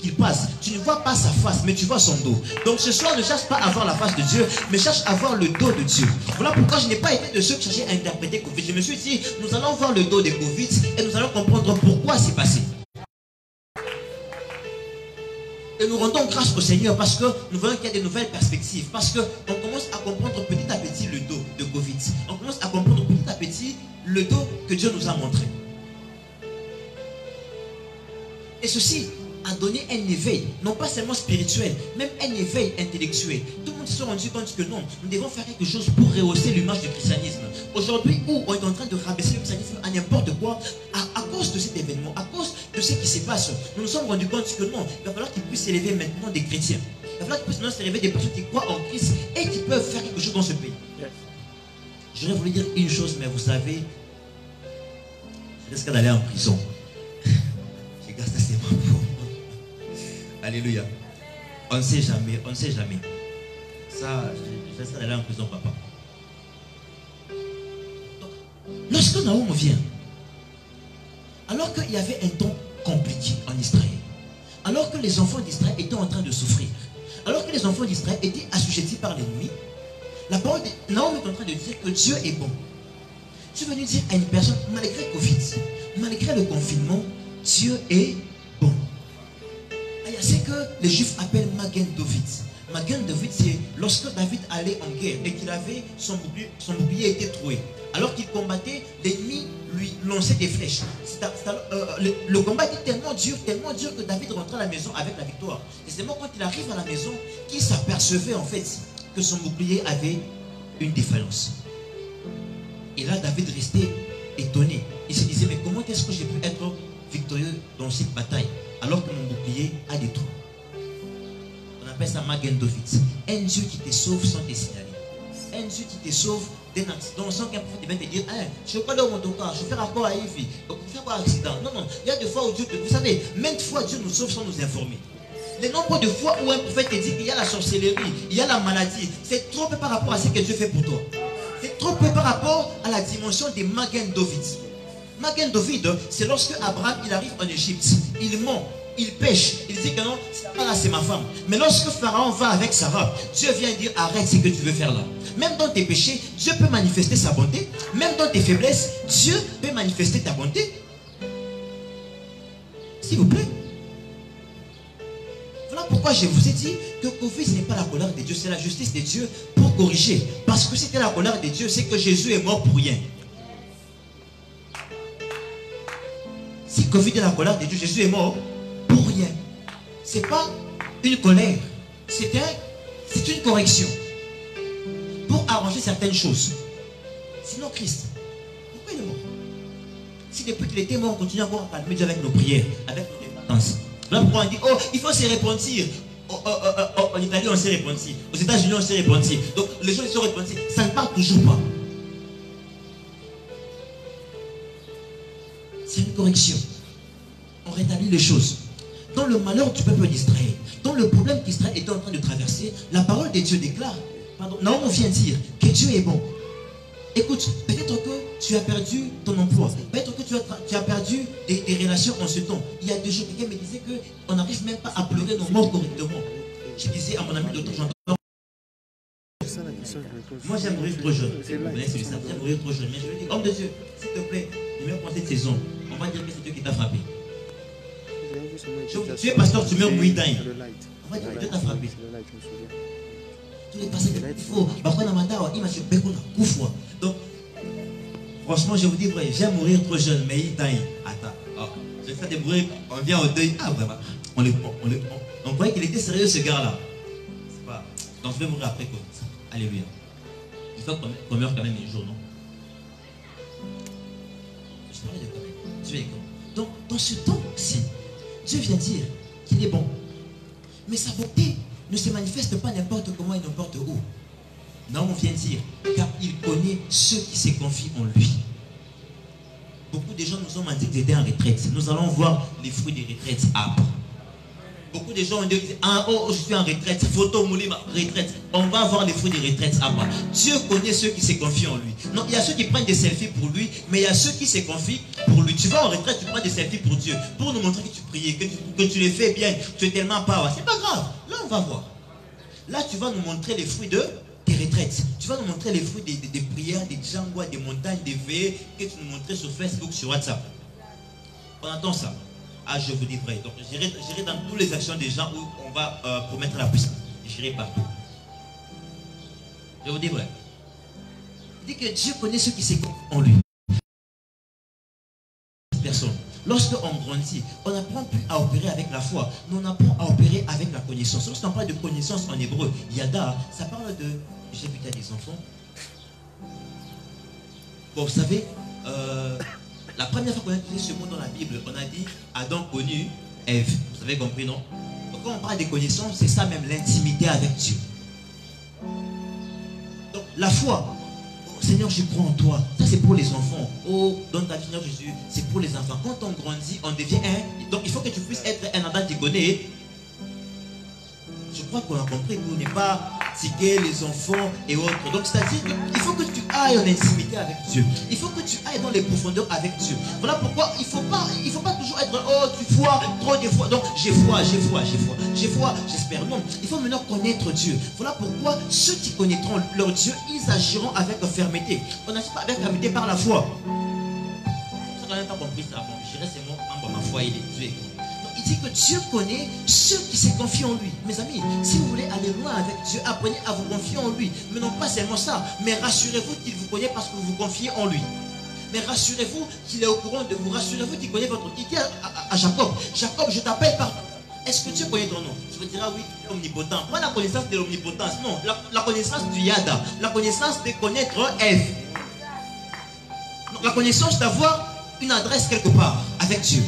qu'il passe. Tu ne vois pas sa face, mais tu vois son dos. Donc ce soir, ne cherche pas à voir la face de Dieu, mais cherche à voir le dos de Dieu. Voilà pourquoi je n'ai pas été de ceux qui cherchaient à interpréter Covid. Je me suis dit, nous allons voir le dos de Covid et nous allons comprendre pourquoi c'est passé. Et nous rendons grâce au Seigneur parce que nous voyons qu'il y a de nouvelles perspectives. Parce qu'on commence à comprendre petit à petit le dos de Covid. On commence à comprendre petit à petit le dos que Dieu nous a montré. Et ceci a donné un éveil, non pas seulement spirituel, même un éveil intellectuel. Tout le monde se sont rendu compte que non, nous devons faire quelque chose pour rehausser l'image du christianisme. Aujourd'hui, où on est en train de rabaisser le christianisme à n'importe quoi, à cause de cet événement, à cause de ce qui se passe, nous nous sommes rendus compte que non, il va falloir qu'il puisse s'élever maintenant des chrétiens. Il va falloir qu'il puisse maintenant s'élever des personnes qui croient en Christ et qui peuvent faire quelque chose dans ce pays. J'aurais voulu dire une chose, mais vous savez, je risque d'aller en prison. Je garde ça, c'est moi pour. Alléluia. On ne sait jamais, on ne sait jamais. Ça, je risque d'aller en prison, papa. Donc, lorsque Naoum vient, alors qu'il y avait un temps compliqué en Israël, alors que les enfants d'Israël étaient en train de souffrir, alors que les enfants d'Israël étaient assujettis par l'ennemi, la parole de Naoum est en train de dire que Dieu est bon. Tu veux nous dire à une personne, malgré Covid, malgré le confinement, Dieu est bon. C'est que les Juifs appellent Magen David. Magen David, c'est lorsque David allait en guerre et qu'il avait son bouclier était troué. Alors qu'il combattait, l'ennemi lui lançait des flèches. Le combat était tellement dur que David rentrait à la maison avec la victoire. Et c'est seulement quand il arrive à la maison qu'il s'apercevait en fait que son bouclier avait une défaillance. Et là, David restait étonné. Il se disait, mais comment est-ce que j'ai pu être victorieux dans cette bataille alors que mon bouclier a des trous? On appelle ça Magen David. Un Dieu qui te sauve sans te signaler. Un Dieu qui te sauve d'un accident sans qu'un prophète vienne te dire, hein, je ne vais pas dans mon car, je vais faire rapport à Yves, je vais faire un accident. Non, non, il y a des fois où Dieu, vous savez, maintes fois Dieu nous sauve sans nous informer. Le nombre de fois où un prophète te dit qu'il y a la sorcellerie, il y a la maladie, c'est trop peu par rapport à ce que Dieu fait pour toi. C'est trop peu par rapport à la dimension de Magen David. Magen David, c'est lorsque Abraham il arrive en Égypte, il ment, il pêche, il dit que non, Sarah c'est ma femme. Mais lorsque Pharaon va avec Sarah, Dieu vient dire arrête ce que tu veux faire là. Même dans tes péchés, Dieu peut manifester sa bonté. Même dans tes faiblesses, Dieu peut manifester ta bonté. S'il vous plaît. Voilà pourquoi je vous ai dit que Covid n'est pas la colère de Dieu, c'est la justice de Dieu pour corriger. Parce que c'était la colère de Dieu, c'est que Jésus est mort pour rien. Si Covid est la colère de Dieu, Jésus est mort pour rien. Ce n'est pas une colère. c'est une correction pour arranger certaines choses. Sinon, Christ, pourquoi il est mort? Si depuis qu'il était mort, on continue encore à calmer Dieu avec nos prières, avec nos dépendances. Là, pourquoi on dit, oh, il faut se repentir. En Italie, on s'est repenti. Aux États-Unis, on s'est repenti. Donc, les gens ils sont repentis. Ça ne part toujours pas. C'est une correction. On rétablit les choses. Dans le malheur du peuple d'Israël, dans le problème qu'Israël était en train de traverser, la parole de Dieu déclare, pardon, Naomi vient dire que Dieu est bon. Écoute, peut-être que tu as perdu ton emploi, peut-être que tu as perdu des relations en ce temps. Il y a 2 jours, quelqu'un me disait qu'on n'arrive même pas à pleurer nos morts correctement. Je disais à mon ami l'autre jour, moi j'aime mourir trop jeune. J'aime mourir trop jeune. Mais je lui dis, homme de Dieu, s'il te plaît, ne meurs pas cette saison. On va dire que c'est Dieu qui t'a frappé. Tu es pasteur, tu meurs mouidaï. On va dire que Dieu t'a frappé. Tous les pasteurs, il faut. Donc, franchement, je vous dis vrai, j'aime mourir trop jeune, mais il taille. Attends, je fais des bruits, on vient au deuil. Ah, vraiment. On croyait qu'il était sérieux, ce gars-là. C'est pas. Donc, je vais mourir après quoi. Alléluia. Il faut qu'on meure quand même un jour, non? Je parlais de quand même. Dieu est grand. Donc, dans ce temps-ci, Dieu vient dire qu'il est bon. Mais sa bonté ne se manifeste pas n'importe comment et n'importe où. Non, on vient dire, car il connaît ceux qui se confient en lui. Beaucoup de gens nous ont dit qu'ils étaient en retraite. Nous allons voir les fruits des retraites âpres. Beaucoup de gens ont dit, ah, oh, je suis en retraite, photo moulée, ma retraite. On va voir les fruits des retraites âpres. Dieu connaît ceux qui se confient en lui. Non, il y a ceux qui prennent des selfies pour lui, mais il y a ceux qui se confient pour lui. Tu vas en retraite, tu prends des selfies pour Dieu, pour nous montrer que tu priais, que tu les fais bien, tu es tellement power. C'est pas grave. Là, on va voir. Là, tu vas nous montrer les fruits de tes retraites. Tu vas nous montrer les fruits des prières, des djangois, des montagnes, des veillées que tu nous montrais sur Facebook, sur WhatsApp. On entend ça. Ah, je vous dis vrai. Donc, j'irai dans toutes les actions des gens où on va promettre la puissance. J'irai partout. Je vous dis vrai. Il dit que Dieu connaît ceux qui se confient en lui. Personne. Lorsqu'on grandit, on n'apprend plus à opérer avec la foi, mais on apprend à opérer avec la connaissance. Lorsqu'on parle de connaissance en hébreu, yada, ça parle de... J'ai vu des enfants. Bon, vous savez, la première fois qu'on a utilisé ce mot dans la Bible, on a dit Adam connu Ève. Vous avez compris, non? Donc, quand on parle des connaissances, c'est ça même, l'intimité avec Dieu. Donc, la foi. Seigneur, je crois en toi. Ça, c'est pour les enfants. Oh, donne ta vie, Seigneur Jésus. C'est pour les enfants. Quand on grandit, on devient un. Donc, il faut que tu puisses être un Adam qui connaît. Je crois qu'on a compris qu'on n'est pas tiquer les enfants et autres. Donc, c'est-à-dire qu'il faut que tu ailles en intimité avec Dieu. Il faut que tu ailles dans les profondeurs avec Dieu. Voilà pourquoi il ne faut pas toujours être, oh, tu vois, trop de fois. Donc, j'ai foi, j'espère. Non, il faut maintenant connaître Dieu. Voilà pourquoi ceux qui connaîtront leur Dieu, ils agiront avec fermeté. On n'agit pas avec fermeté par la foi. Je n'ai quand même pas compris ça. Bon, je dirais c'est mon ma foi, il est Dieu. Il dit que Dieu connaît ceux qui se confient en lui. Mes amis, si vous voulez aller loin avec Dieu, apprenez à vous confier en lui. Mais non pas seulement ça, mais rassurez-vous qu'il vous connaît parce que vous vous confiez en lui. Mais rassurez-vous qu'il est au courant de vous. Rassurez-vous qu'il connaît votre... Il dit à Jacob, Jacob, je t'appelle par... Est-ce que Dieu connaît ton nom? Je vous dirai oui, omnipotent. Pas la connaissance de l'omnipotence, non. La connaissance du Yada. La connaissance de connaître Ève. La connaissance d'avoir une adresse quelque part avec Dieu.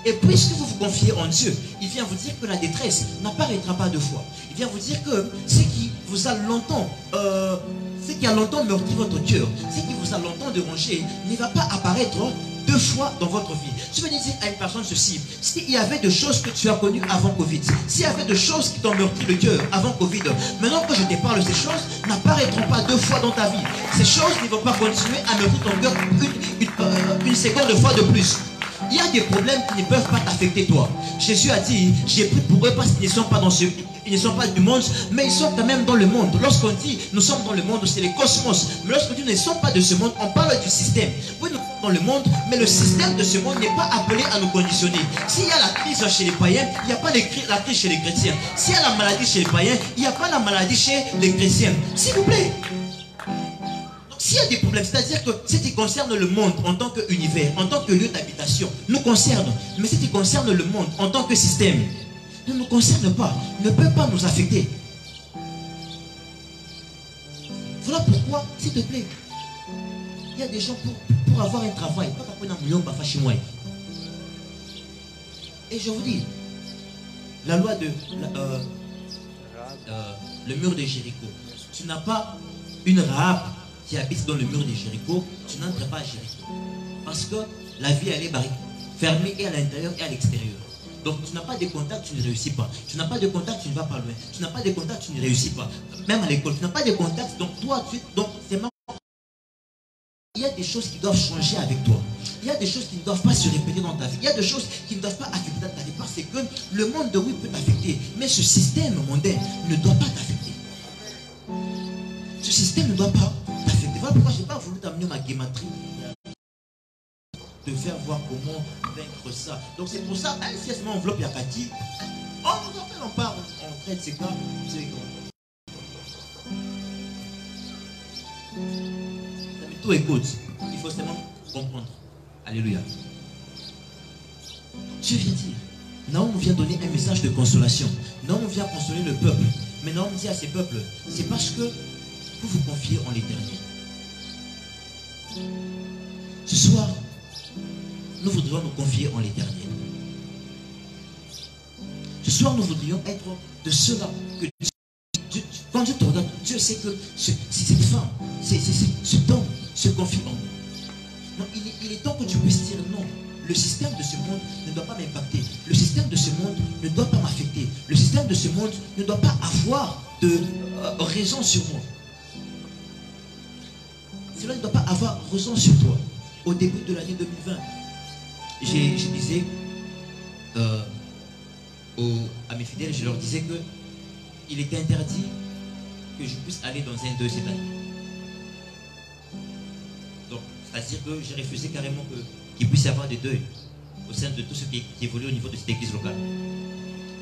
Et puisque vous vous confiez en Dieu, il vient vous dire que la détresse n'apparaîtra pas deux fois. Il vient vous dire que ce qui vous a longtemps, ce qui a longtemps meurtri votre cœur, ce qui vous a longtemps dérangé, ne va pas apparaître deux fois dans votre vie. Je veux dire à une personne ceci, s'il y avait des choses que tu as connues avant Covid, s'il y avait des choses qui t'ont meurtri le cœur avant Covid, maintenant que je te parle, ces choses n'apparaîtront pas deux fois dans ta vie. Ces choses ne vont pas continuer à meurtrir ton cœur une seconde fois de plus. Il y a des problèmes qui ne peuvent pas t'affecter toi. Jésus a dit, j'ai pris pour eux parce qu'ils ne sont pas dans ils ne sont pas du monde, mais ils sont quand même dans le monde. Lorsqu'on dit nous sommes dans le monde, c'est le cosmos. Mais lorsqu'on dit nous ne sommes pas de ce monde, on parle du système. Oui, nous sommes dans le monde, mais le système de ce monde n'est pas appelé à nous conditionner. S'il y a la crise chez les païens, il n'y a pas la crise chez les chrétiens. S'il y a la maladie chez les païens, il n'y a pas la maladie chez les chrétiens. S'il vous plaît. S'il y a des problèmes, c'est-à-dire que ce qui concerne le monde en tant qu'univers, en tant que lieu d'habitation, nous concerne. Mais ce qui concerne le monde en tant que système, ne nous concerne pas, ne peut pas nous affecter. Voilà pourquoi, s'il te plaît, il y a des gens pour avoir un travail, pas qu'après un million, pas chez moi. Et je vous dis, la loi de le mur de Jéricho, tu n'as pas une Rahab qui habite dans le mur de Jéricho, tu n'entres pas à Jéricho. Parce que la vie, elle est fermée et à l'intérieur et à l'extérieur. Donc tu n'as pas de contacts, tu ne réussis pas. Tu n'as pas de contacts, tu ne vas pas loin. Tu n'as pas de contacts, tu ne réussis pas. Même à l'école, tu n'as pas de contacts, donc toi, il y a des choses qui doivent changer avec toi. Il y a des choses qui ne doivent pas se répéter dans ta vie. Il y a des choses qui ne doivent pas affecter ta vie. Parce que le monde de oui peut t'affecter. Mais ce système mondain ne doit pas t'affecter. Ce système ne doit pas t'affecter. Voilà pourquoi je n'ai pas voulu t'amener ma guématrie. De faire voir comment vaincre ça. Donc c'est pour ça, même si c'est enveloppe Yakati, on nous appelle, on part, on traite ces cas, c'est tout écoute. Il faut seulement comprendre. Alléluia. Je viens dire, Naoum vient donner un message de consolation. Naoum vient consoler le peuple. Mais Naoum dit à ces peuples, c'est parce que vous vous confiez en l'Éternel. Ce soir, nous voudrions nous confier en l'Éternel. Ce soir, nous voudrions être de ceux-là que Dieu, quand Dieu te regarde, Dieu sait que cette femme, cet homme se confie en nous. Donc, il est temps que tu puisses dire non. Le système de ce monde ne doit pas m'impacter. Le système de ce monde ne doit pas m'affecter. Le système de ce monde ne doit pas avoir de raison sur moi. Cela ne doit pas avoir raison sur toi. Au début de l'année 2020, je disais à mes fidèles, je leur disais que il était interdit que je puisse aller dans un deuil cette année. Donc, c'est-à-dire que j'ai refusé carrément qu'il puisse y avoir des deuils au sein de tout ce qui évolue au niveau de cette église locale.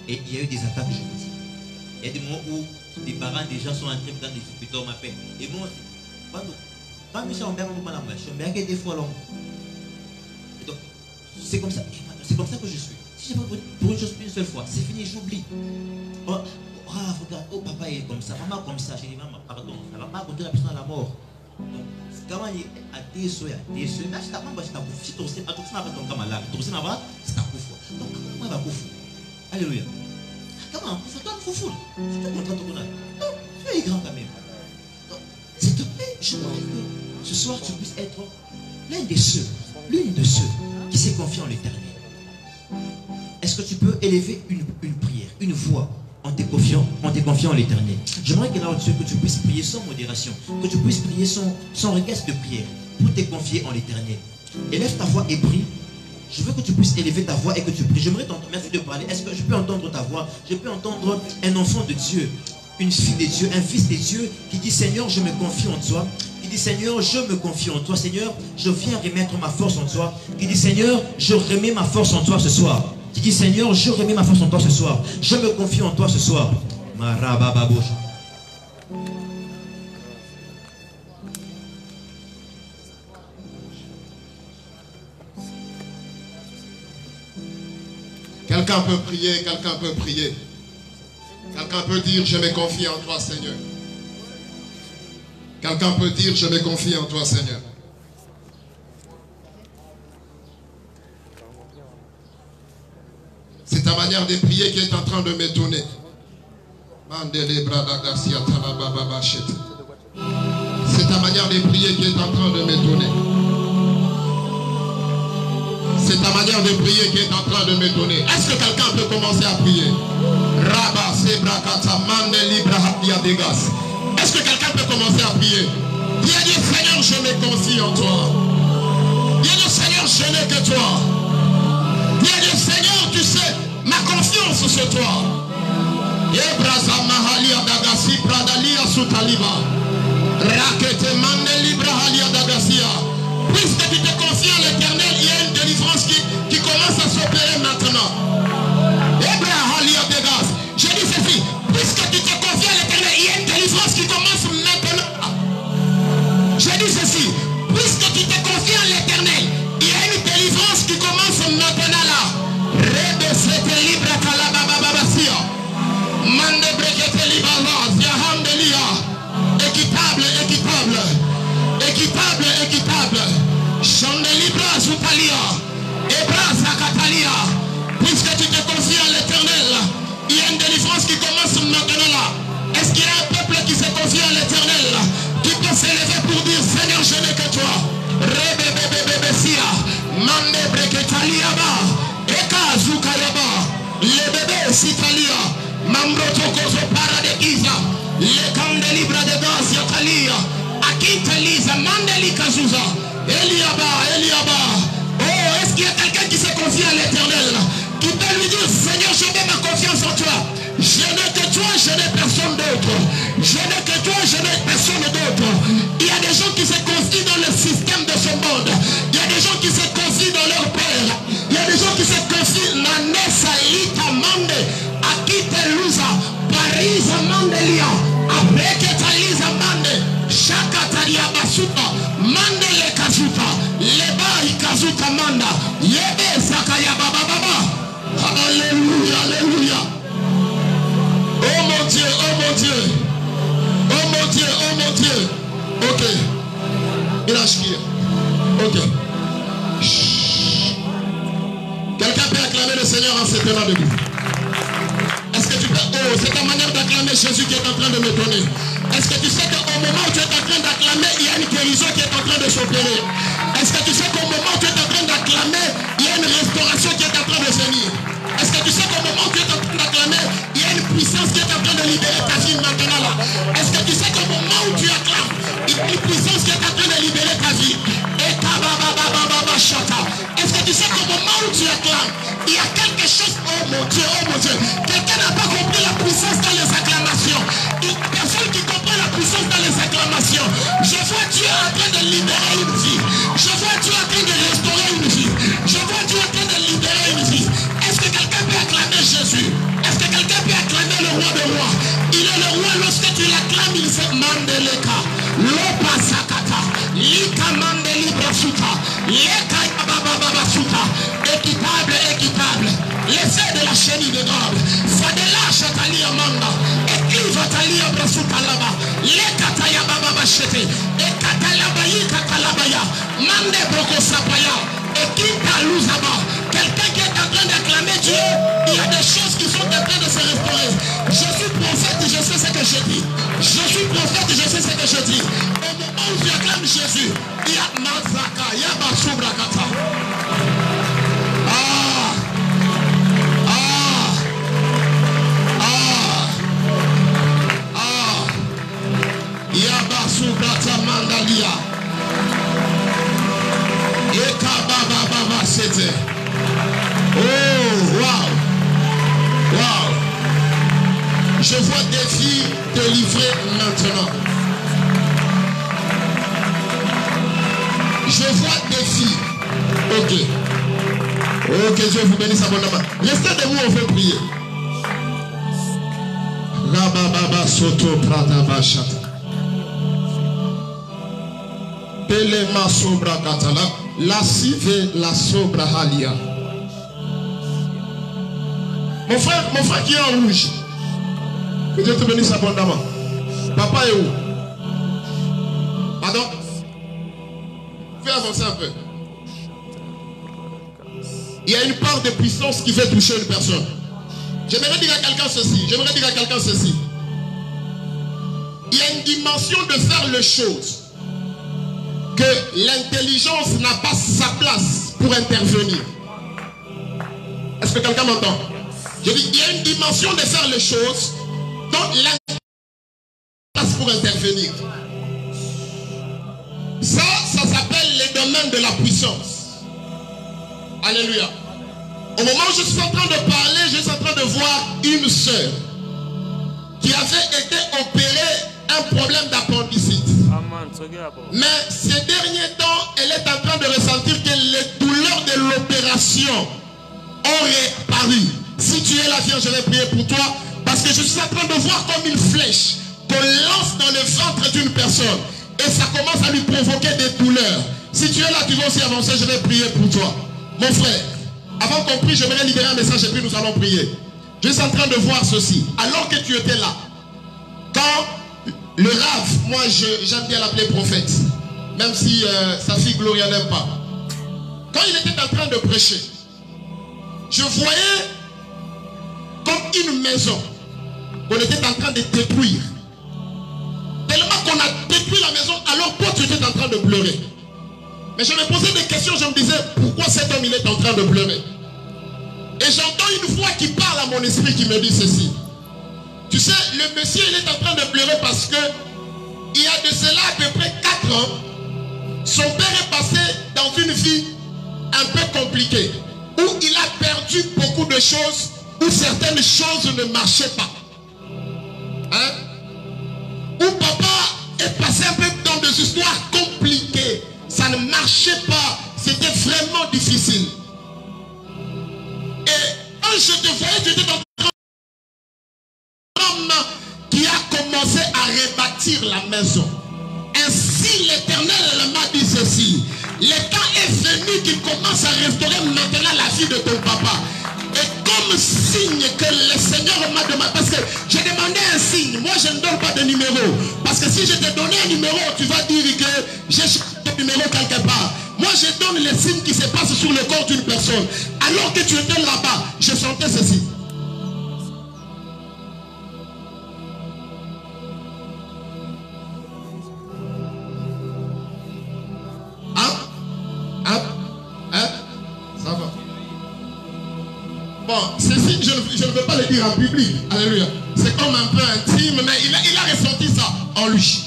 Et il y a eu des attaques, je vous dis. Il y a des moments où des parents déjà sont entrés dans des hôpitaux, m'appellent. Et moi aussi, quand je suis en bain, je suis en bain des fois long. Donc, c'est comme ça que je suis. Si je n'ai pas pour une chose une seule fois, c'est fini, j'oublie. Oh, regarde, oh papa est comme ça, maman comme ça. J'ai dit, maman, pardon, ça va pas conduire la personne à la mort. Donc, comment il a des soins, mais je t'apprends, je t'apprends. Si tu as ton camarade, tu as ton c'est ta couffe. Donc, comment va couffe? Alléluia. Comment? Il faut toi me foufoule. Si tu es content, tu non, tu es grand quand même. Donc, s'il te plaît, je voudrais que ce soir tu puisses être l'un de ceux, l'une de ceux qui s'est confié en l'Éternel. Est-ce que tu peux élever une prière, une voix en te confiant en l'Éternel? J'aimerais que tu puisses prier sans modération, que tu puisses prier sans requête de prière, pour te confier en l'Éternel. Élève ta voix et prie. Je veux que tu puisses élever ta voix et que tu pries. J'aimerais t'entendre, merci de parler. Est-ce que je peux entendre ta voix? Je peux entendre un enfant de Dieu, une fille de Dieu, un fils de Dieu qui dit Seigneur, je me confie en toi. Qui dit Seigneur, je me confie en toi. Seigneur, je viens remettre ma force en toi. Qui dit Seigneur, je remets ma force en toi ce soir. Qui dit Seigneur, je remets ma force en toi ce soir. Je me confie en toi ce soir. Quelqu'un peut prier, quelqu'un peut prier. Quelqu'un peut dire, je me confie en toi, Seigneur. Quelqu'un peut dire, je me confie en toi, Seigneur. C'est ta manière de prier qui est en train de m'étonner. C'est ta manière de prier qui est en train de m'étonner. C'est ta manière de prier qui est en train de m'étonner. Est-ce que quelqu'un peut commencer à prier? Est-ce que quelqu'un peut commencer à prier? Viens dire Seigneur, je me confie en toi. Viens dire Seigneur, je n'ai que toi. Viens dire Seigneur, tu sais, ma confiance sur toi. Puisque tu te confies en l'Éternel, il y a une délivrance qui commence à s'opérer maintenant. Je dis ceci, puisque tu te confies à l'Éternel, il y a une délivrance qui commence maintenant. Je dis ceci, puisque tu te confies en l'Éternel, il y a une délivrance qui commence maintenant là. équitable, équitable. Chandelibra Zoutalia, Ebra Zakatalia. Puisque tu te confies à l'Éternel, il y a une délivrance qui commence maintenant là. Est-ce qu'il y a un peuple qui se confie à l'Éternel, qui peut s'élever pour dire Seigneur, je n'ai que toi. Rebebebebebsia, Mande Breketaliaba, Eka Zukayaba, le bébé Sitalia, Mambrotokozo Paradekiza, le Candelibra de Gaz Yatalia, Akiteliza, Mandeli Kazuza, Eliaba, Eliaba. Oh, est-ce qu'il y a quelqu'un qui se confie à l'Éternel, qui peut lui dire Seigneur, je mets ma confiance en toi. Je n'ai que toi, je n'ai personne d'autre. Je n'ai que toi, je n'ai personne d'autre. Il y a des gens qui se confient dans le système de ce monde. Il y a des gens qui se confient dans leur père. Il y a des gens qui se confient Nanesa Lita Mande, Akite Luza, Parisa Mandelia, Abreketa Liza Mande, Shakataria Basuta, Mandele Kazuta, Leba Ikazuta Manda, Yebe Sakaya Baba Baba. Alléluia, Alléluia. Oh mon Dieu, oh mon Dieu. Oh mon Dieu, oh mon Dieu. Ok. Il a chié. Ok. Quelqu'un peut acclamer le Seigneur en se tenant debout. Est-ce que tu peux... Oh, c'est ta manière d'acclamer Jésus qui est en train de me donner. Est-ce que tu sais qu'au moment où tu es en train d'acclamer, il y a une guérison qui est en train de s'opérer? Est-ce que tu sais qu'au moment où tu es en train d'acclamer, il y a une restauration qui est en train de venir? Est-ce que tu sais qu'au moment où tu es en train d'acclamer, il y a une puissance qui est en train de libérer ta vie maintenant là? Est-ce que tu sais qu'au moment où tu acclames, il y a une puissance qui est en train de libérer ta vie? Est-ce que tu sais qu'au moment où tu acclames, il y a quelque chose, oh mon Dieu, quelqu'un n'a pas compris la puissance dans les acclamations. Une personne qui comprend la puissance dans les acclamations. Je vois Dieu en train de libérer une vie. Je vois Dieu en train de restaurer une vie. Je vois Dieu en train de libérer une vie. Est-ce que quelqu'un peut acclamer Jésus? Est-ce que quelqu'un peut acclamer le roi des rois? Il est le roi, lorsque tu l'acclames, il se mandeleka. Lopa sakata. Lika mandelibra suta. Leka yabababa suta. Équitable, équitable. L'effet de la chenille de Gob. Fadela chatalia manda. Ekliva talia brasuta laba. Leka tayababa chete. Ekatalabayi katalabaya. Mande broko sapaya. Ekita luzaba. Quelqu'un qui est en train d'acclamer Dieu, il y a des choses qui sont en train de se restaurer. Je suis prophète et je sais ce que je dis. Je suis prophète et je sais ce que je dis. Au moment où tu acclames Jésus, il y a Mazaka, il y a Basubrakata. Yabasubrata Mandalia. Eka Baba Baba c'était. Oh, wow. Wow. Je vois des filles délivrées maintenant. Je vois des filles. Ok. Ok, Dieu vous bénisse abondamment. Restez debout, on veut prier. Rabababa Soto Prata Bachata. Pelema Sobra Katala. La Sive La Sobra Halia. Mon frère qui est en rouge. Que Dieu te bénisse abondamment. Papa est où? Pardon? Fais avancer un peu. Il y a une part de puissance qui fait toucher une personne. J'aimerais dire à quelqu'un ceci. Il y a une dimension de faire les choses que l'intelligence n'a pas sa place pour intervenir. Est-ce que quelqu'un m'entend? Je dis, il y a une dimension de faire les choses dont l'intelligence n'a pas sa place pour intervenir. Ça s'appelle les domaines de la puissance. Alléluia. Au moment où je suis en train de parler, je suis en train de voir une sœur qui avait été opérée un problème d'appendicite. Mais ces derniers temps, elle est en train de ressentir que les douleurs de l'opération ont réparu. Si tu es là, viens, je vais prier pour toi. Parce que je suis en train de voir comme une flèche qu'on lance dans le ventre d'une personne. Et ça commence à lui provoquer des douleurs. Si tu es là, tu vas aussi avancer, je vais prier pour toi. Mon frère, avant qu'on prie, je vais libérer un message et puis nous allons prier. Je suis en train de voir ceci. Alors que tu étais là, quand le Rav, moi j'aime bien l'appeler prophète, même si sa fille Gloria n'aime pas. Quand il était en train de prêcher, je voyais comme une maison qu'on était en train de détruire. Tellement qu'on a détruit la maison, alors toi tu étais en train de pleurer. Mais je me posais des questions, je me disais, pourquoi cet homme il est en train de pleurer? Et j'entends une voix qui parle à mon esprit qui me dit ceci. Tu sais, le monsieur il est en train de pleurer parce que il y a de cela à peu près 4 ans, son père est passé dans une vie un peu compliquée, où il a perdu beaucoup de choses, où certaines choses ne marchaient pas. Hein? Où papa est passé un peu dans des histoires compliquées. Ça ne marchait pas. C'était vraiment difficile. Et quand je te voyais, tu étais dans un homme qui a commencé à rebâtir la maison. Ainsi l'Éternel m'a dit ceci. Le temps est venu qu'il commence à restaurer maintenant la vie de ton papa. Et comme signe que le Seigneur m'a demandé, parce que j'ai demandé un signe, moi je ne donne pas de numéro. Parce que si je te donnais un numéro, tu vas dire que j'ai cherché un numéro quelque part. Moi je donne les signes qui se passent sur le corps d'une personne. Alors que tu étais là-bas, je sentais ceci. Ça va. Bon, ceci, je ne veux pas le dire en public. Alléluia. C'est comme un peu intime, mais il a ressenti ça en lui.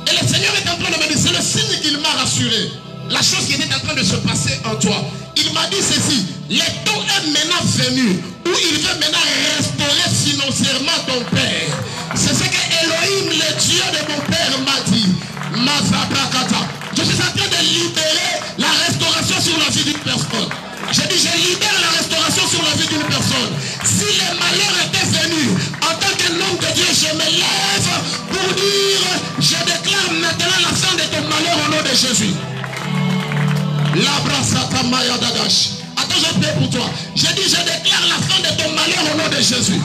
Et le Seigneur est en train de me dire, c'est le signe qu'il m'a rassuré. La chose qui était en train de se passer en toi. Il m'a dit ceci, le temps est maintenant venu où il veut maintenant restaurer financièrement ton père. C'est ce que Elohim, le Dieu de mon père, m'a dit. Je suis en train de libérer la restauration sur la vie d'une personne. J'ai dit, je libère la restauration sur la vie d'une personne. Si le malheur était venu, en tant qu'un homme de Dieu, je me lève pour dire, je déclare maintenant la fin de ton malheur au nom de Jésus. Attends, je prie pour toi. J'ai dit, je déclare la fin de ton malheur au nom de Jésus.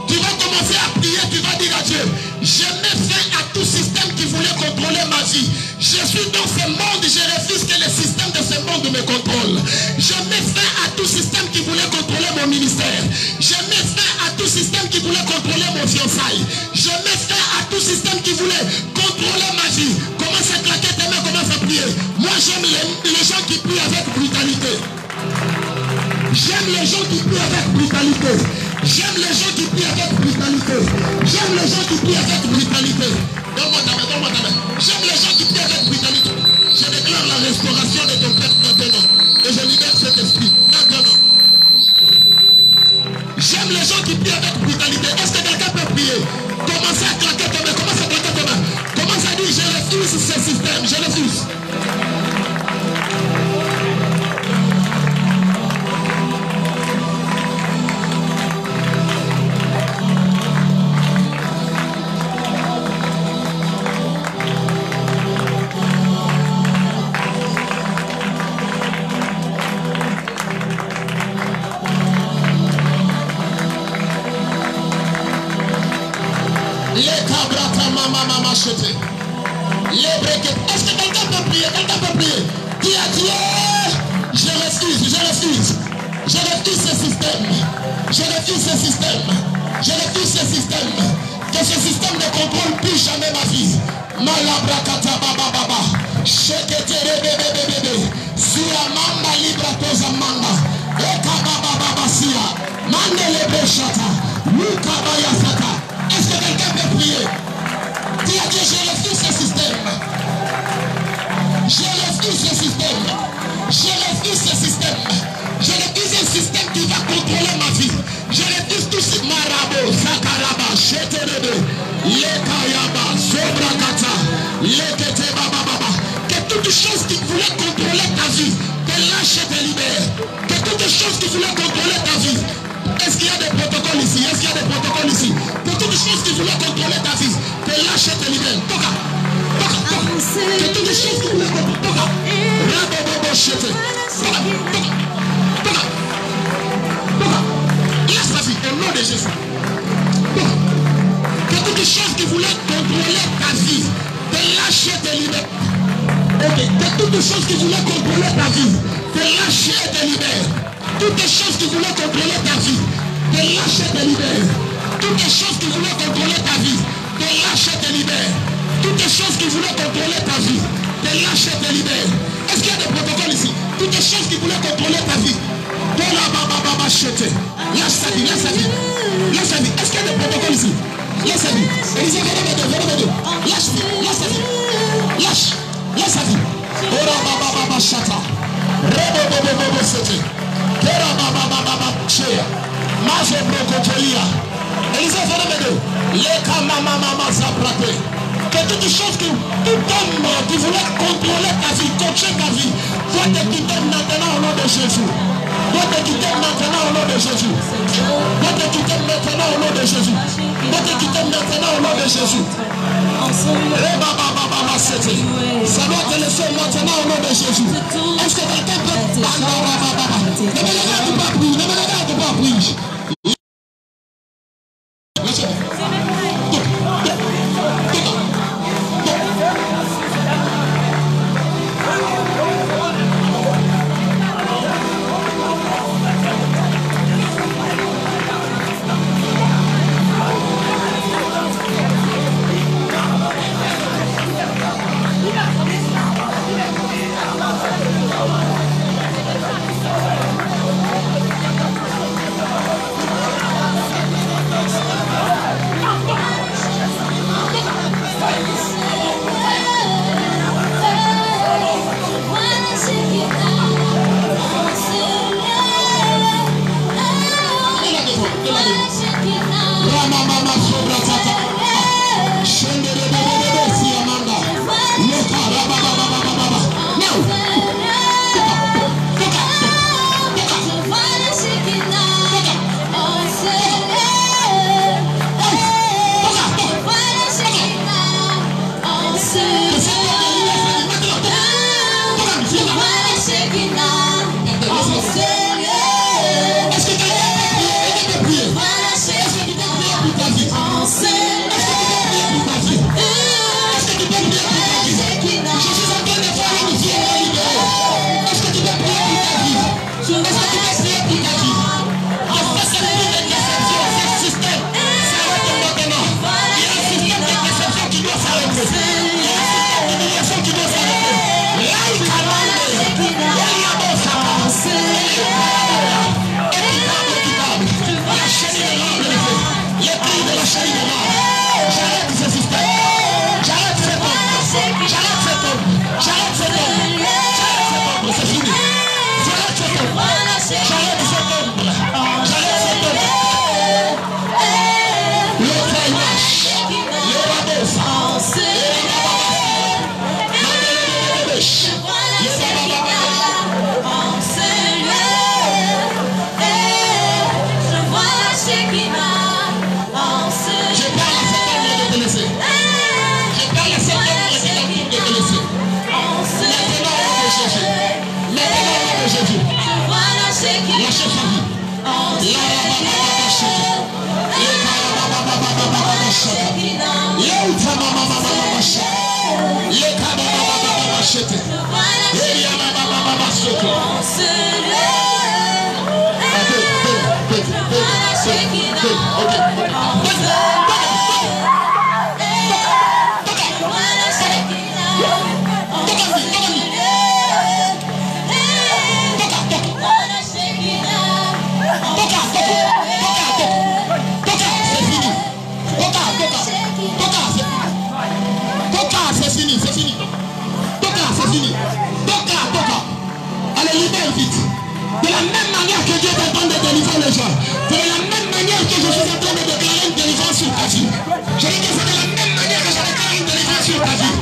Tu vas commencer à prier, tu vas dire à Dieu, je mets fin à tout système qui voulait contrôler ma vie. Je suis dans ce monde, je refuse que le système de ce monde me contrôle. Je mets fin à tout système qui voulait contrôler mon ministère. Je mets fin à tout système qui voulait contrôler mon fiançailles. Je mets fin à tout système qui voulait contrôler ma vie. Commence à claquer tes mains, commence à prier. Moi j'aime les gens qui prient avec brutalité. J'aime les gens qui prient avec brutalité. J'aime les gens qui prient avec brutalité. J'aime les gens qui prient avec brutalité. Donne-moi ta main, donne-moi ta main. J'aime les gens qui prient avec brutalité. Je déclare la restauration de ton père maintenant. Et je libère cet esprit maintenant. J'aime les gens qui prient avec brutalité. Est-ce que quelqu'un peut prier? Commencez à claquer tes mains, commence à claquer tes mains. Commence à dire, je refuse ce système, je refuse. Est-ce que quelqu'un peut prier? Quelqu'un peut prier? Dis à Dieu, je refuse, je refuse. Je refuse ce système. Je refuse ce système. Je refuse ce système. Que ce système ne contrôle plus jamais ma vie. Malabrakata baba baba. Sheketere bebe bebe. Sia manda libra toza manda. Eka baba baba sia. Mandele beshata. Luka bayasata. Est-ce que quelqu'un peut prier? Dis à Dieu, je refuse ce système. Je refuse ce système. Je refuse ce système. Je refuse un système qui va contrôler ma vie. Je refuse tout ce marabout, sakaraba, cheterebe, lekayaba, sobrakata, lekete baba baba. Que toutes choses qui voulaient contrôler ta vie, te lâche et te libère. Que toutes choses qui voulaient contrôler ta vie. Est-ce qu'il y a des protocoles ici? Est-ce qu'il y a des protocoles ici? Que toutes choses qui voulaient contrôler ta vie, te lâche et te libère. Toka. Toka, toka. Que toutes choses qui voulaient contrôler. Toka. Rabobobo chete. Toka. Toka. Toka. Toka. Laisse la vie au nom de Jésus. Toka. Que toutes choses qui voulaient contrôler Toutes les choses qui voulaient contrôler ta vie, te lâcher et te libérer. Toutes les choses qui voulaient contrôler ta vie, te lâcher et te libérer. Toutes les choses qui voulaient contrôler ta vie, te lâcher et te libérer. Toutes les choses qui voulaient contrôler ta vie, te lâcher et te libérer. Est-ce qu'il y a des protocoles ici? Toutes les choses qui voulaient contrôler ta vie, lâche sa vie, lâche sa vie. Lâche sa vie. Est-ce qu'il y a des protocoles ici? Lâche sa vie. Élisée, venez. Lâche sa vie. Lâche sa vie. Ora baba chata. Rebo bobo sete. Kera baba chea. Mazo brokotelia. Élisée, venez. Leka mama zaprate. Que toutes les choses tout homme qui voulait contrôler ta vie, coacher ta vie, doit te quitter maintenant au nom de Jésus. Doit te quitter maintenant au nom de Jésus. Doit te quitter maintenant au nom de Jésus. Doit te quitter maintenant au nom de Jésus. Ça doit te laisser maintenant au nom de Jésus. Est-ce que quelqu'un peut... Ne me regarde pas prier. De la même manière que Dieu est en train de délivrer les gens, de la même manière que je suis en train de déclarer une délivrance sur ta vie. Je dis que c'est de la même manière que je déclare une délivrance sur ta vie.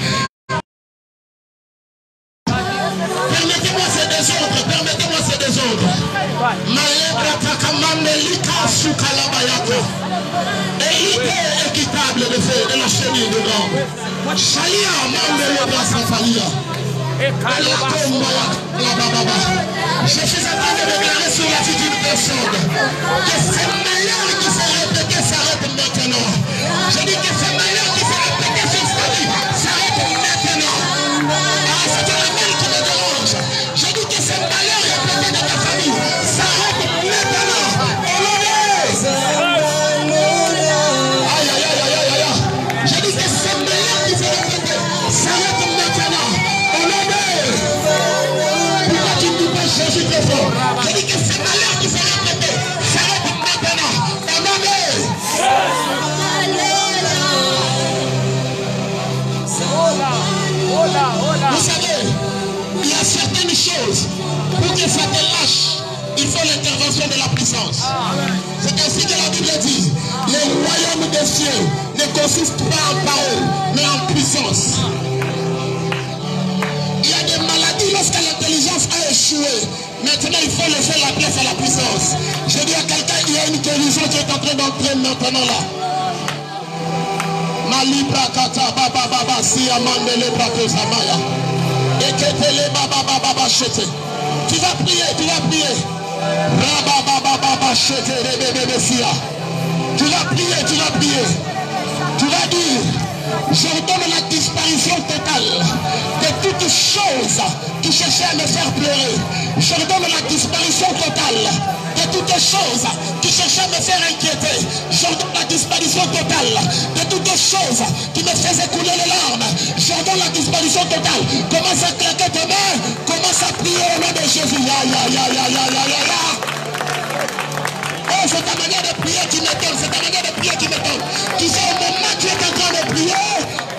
Permettez-moi ces désordres, permettez-moi ces désordres. Et l'idée équitable de faire de la chenille de l'homme. Chalia, Mandele Brasafalia. Je suis en train de déclarer sur la vie d'une personne que ces malheurs qui s'est répété s'arrêtent maintenant. Je dis que ces malheurs qui s'est répété sur sa vie s'arrêtent maintenant. Ah, c'est la même qui me Vous savez, il y a certaines choses, pour que ça te lâche, il faut l'intervention de la puissance. C'est ainsi que la Bible dit, le royaume des cieux ne consiste pas en parole, mais en puissance. Il y a des maladies lorsque l'intelligence a échoué. Maintenant, il faut laisser la place à la puissance. Je dis à quelqu'un, il y a une guérison qui est en train d'entrer maintenant là. Malibra kata baba baba si amandele brato samaya. Eketele baba baba chete. Tu vas prier, tu vas prier. Baba baba baba chete rebebe sia. Tu vas prier, tu vas prier. Tu vas dire, j'ordonne la disparition totale de toutes choses qui cherchaient à me faire pleurer. J'ordonne la disparition totale de toutes choses qui cherchaient à me faire inquiéter. J'ordonne la disparition totale de toutes choses qui me faisaient couler les larmes. J'ordonne la disparition totale. Commence à claquer tes mains, commence à prier au nom de Jésus. Oh, c'est ta manière de prier qui m'étonne, c'est ta manière de prier qui m'étonne. Tu sais, au moment où tu es en train de prier,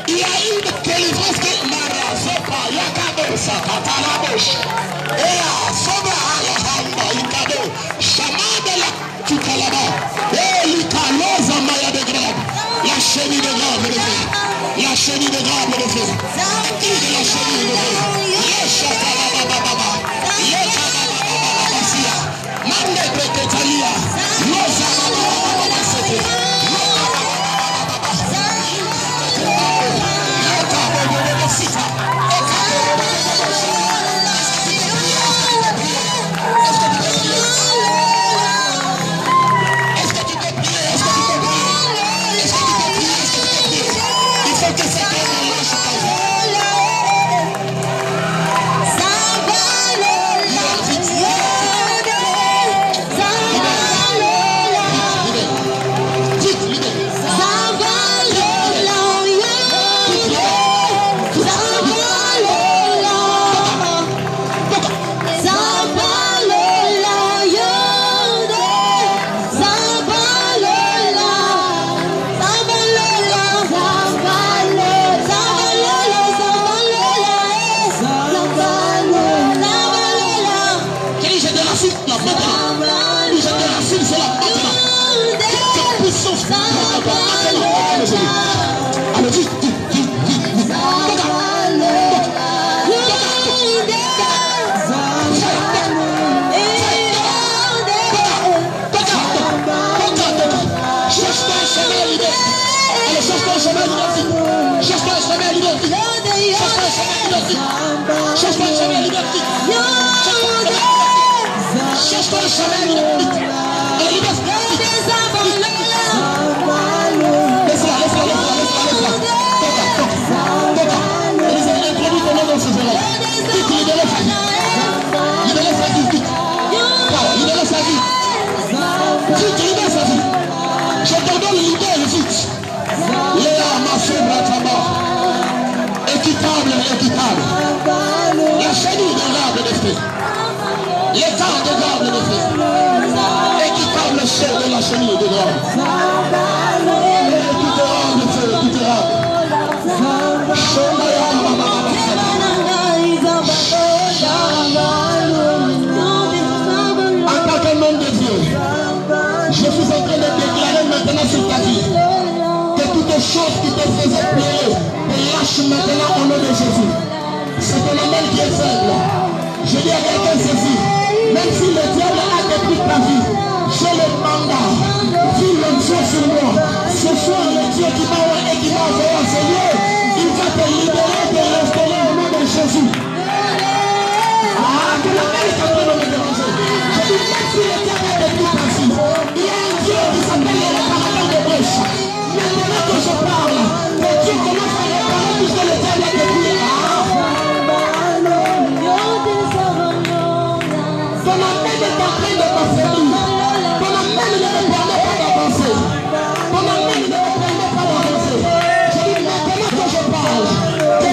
il y a une délivrance qui Marazopa, Yakabo, Sakatalabosh, Ea, Soba, Alahamba, Ikado, Shamadela, Tukalaba, Elikaloza, Maya de Grabe, la chenille de Grabe, la chenille de Grabe, la chenille de Grabe, le Chakalababa, le Kababa, Mande Beketalia, Loza Baba Sete, Est-ce que tu peux prier? Est-ce que tu peux prier? Est-ce que tu peux prier? Est-ce que tu peux prier? Il faut que cet homme lâche ta vie. La chenille de l'arbre de feu. L'état de l'arbre de feu. Équitable le chef de la chenille de l'arbre. Tout est rare de feu, tout est rare. En tant que nom de Dieu, je suis en train de déclarer maintenant sur ta vie que toutes les choses qui te faisaient pleurer te lâchent maintenant au nom de Jésus. C'est ton amour qui est faible. Je dis à quelqu'un ceci, même si le diable a détruit ta vie, j'ai le mandat, vu le Dieu sur moi. Ce soir, le Dieu qui m'a envoyé à ce lieu, il va te libérer, te restaurer au nom de Jésus. Ah, que la main est en train de me déranger. Je dis, même si le diable a détruit ta vie, il y a un Dieu qui s'appelle le réparateur de brèches. Maintenant que je parle, que Dieu commence à réparer tout ce que le diable a détruit. Ton amène est en train de t'affaiblir. Ton amène ne me permet pas d'avancer. Ton amène ne me permet pas d'avancer. Je dis maintenant que je parle, que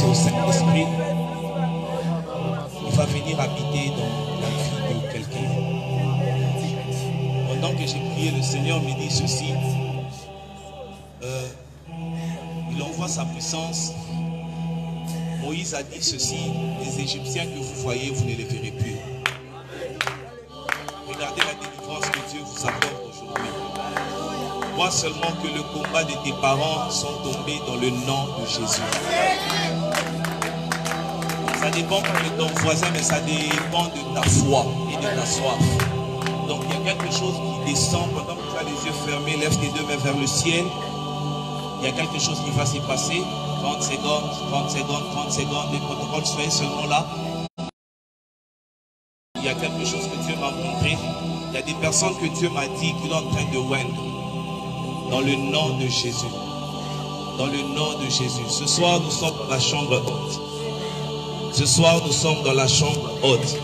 Au Saint-Esprit, il va venir habiter dans la vie de quelqu'un. Pendant que j'ai prié, le Seigneur me dit ceci. Il envoie sa puissance. Moïse a dit ceci: les Égyptiens que vous voyez, vous ne les verrez plus. Regardez la délivrance que Dieu vous apporte aujourd'hui. Vois seulement que le combat de tes parents sont tombés dans le nom de Jésus. Ça dépend pas de ton voisin, mais ça dépend de ta foi et de ta soif. Donc il y a quelque chose qui descend pendant que tu as les yeux fermés, lève tes deux mains vers le ciel. Il y a quelque chose qui va se passer. 30 secondes, 30 secondes, 30 secondes. Les protocoles, soyez seulement là. Il y a quelque chose que Dieu m'a montré. Il y a des personnes que Dieu m'a dit qu'il est en train de wendre. Dans le nom de Jésus. Dans le nom de Jésus. Ce soir, nous sommes dans la chambre haute. Ce soir, nous sommes dans la chambre haute.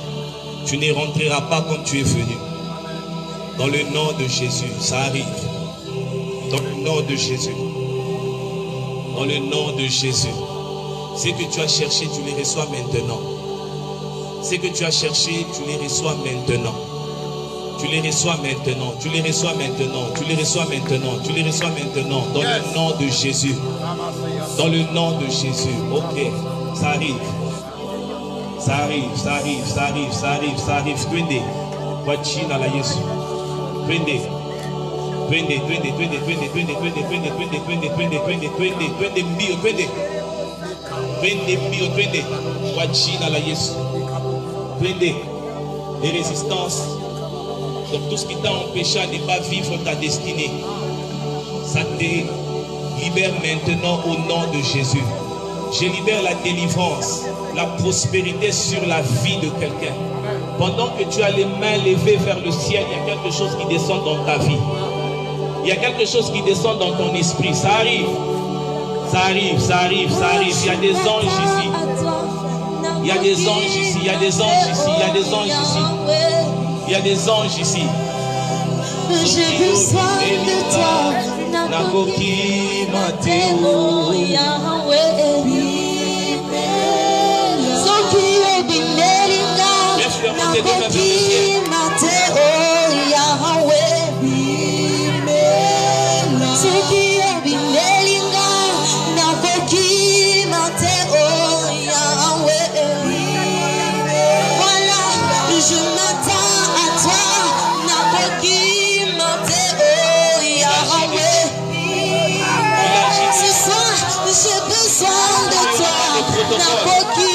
Tu ne rentreras pas comme tu es venu. Dans le nom de Jésus, ça arrive. Dans le nom de Jésus. Dans le nom de Jésus. Ce que tu as cherché, tu les reçois maintenant. Ce que tu as cherché, tu les reçois maintenant. Tu les reçois maintenant. Tu les reçois maintenant. Tu les reçois maintenant. Tu les reçois maintenant. Dans le nom de Jésus. Dans le nom de Jésus. Ok, ça arrive. Ça arrive, ça arrive, ça arrive, ça arrive, ça arrive. Twende. Wachina la Yesu. Twende. Twende, twende, twende, twende, twende, twende, twende, twende, twende, twende, twende, twende, twende, mbio, twende. Twende, mbio, twende. Wachina la Yesu. Twende. Les résistances. Donc tout ce qui t'a empêché de ne pas vivre ta destinée, ça te libère maintenant au nom de Jésus. Je libère la délivrance, la prospérité sur la vie de quelqu'un. Pendant que tu as les mains levées vers le ciel, il y a quelque chose qui descend dans ta vie. Il y a quelque chose qui descend dans ton esprit. Ça arrive. Ça arrive, ça arrive, ça arrive. Il y a des anges ici. Il y a des anges ici. Il y a des anges ici. Il y a des anges ici. Il y a des anges ici. J'ai besoin de toi. Nakoki Mateo Yahweh. Soki Obinelinga. Nakoki Mateo Yahweh. Soki Obinelinga. Nakoki Mateo Yahweh. Voilà, je m'attends à toi. Nakoki Mateo Yahweh. Ce soir, j'ai besoin de toi. Nakoki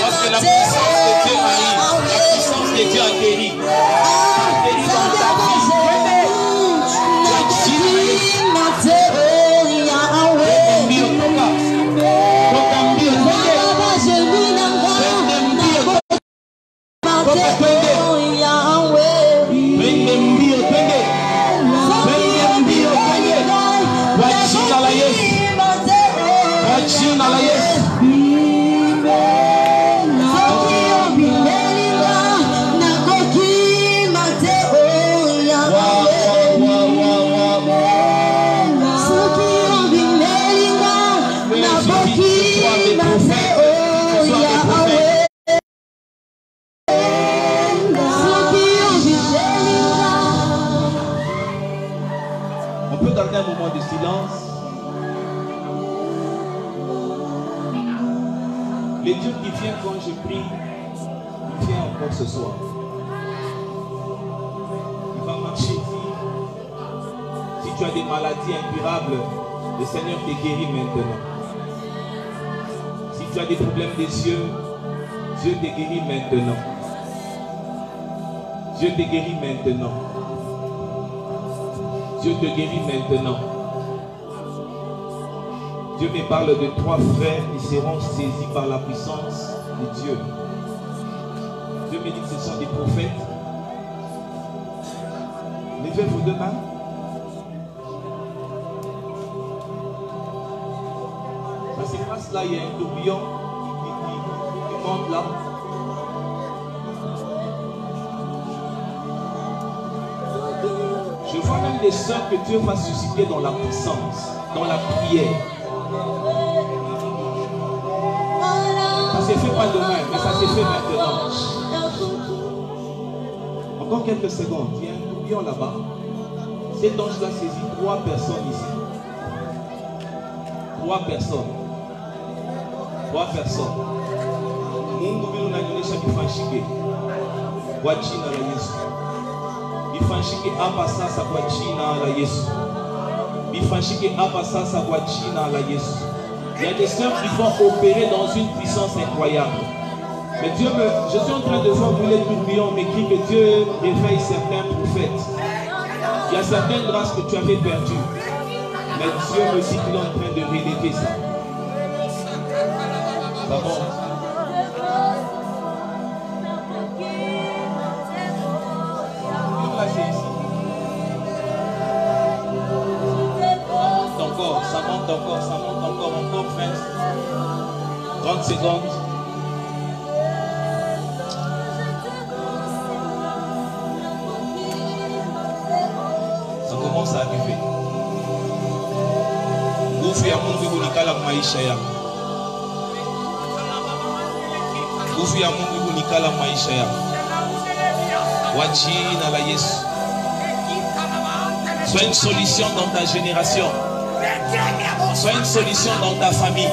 parce que la puissance de Dieu arrive. La puissance de Dieu a guéri. Un moment de silence. Le Dieu qui vient quand je prie, il vient encore ce soir. Il va marcher ici. Si tu as des maladies incurables, le Seigneur te guérit maintenant. Si tu as des problèmes des yeux, Dieu te guérit maintenant. Dieu te guérit maintenant. Dieu te guérit maintenant. Dieu me parle de 3 frères qui seront saisis par la puissance de Dieu. Dieu me dit que ce sont des prophètes. Levez vos 2 mains. Ça se passe là, il y a un tourbillon qui monte là. Je vois même des sœurs que Dieu va susciter dans la puissance, dans la prière. Ça s'est fait pas demain, mais ça s'est fait maintenant. Encore quelques secondes. Il y a un tourbillon là-bas. Cet ange-là saisit 3 personnes ici. 3 personnes. 3 personnes. Mungu bila unanyonyesha kifashike. Kwa jina la Yesu. Bifashike hapa sasa kwa jina la Yesu. Bifashike hapa sasa kwa jina la Yesu. Il y a des sœurs qui vont opérer dans une puissance incroyable. Mais Dieu je suis en train de voir brûler le tourbillon, mais qui que Dieu réveille certains prophètes. Il y a certaines grâces que tu avais perdues. Mais Dieu me dit qu'il est en train de révéler ça. Ça monte. Ça monte encore, 30 secondes. Ça commence à arriver. Nguvu ya Mungu ikunikala maisha yako. Nguvu ya Mungu ikunikala maisha yako. Kwa jina la Yesu. Sois une solution dans ta génération. Sois une solution dans ta famille.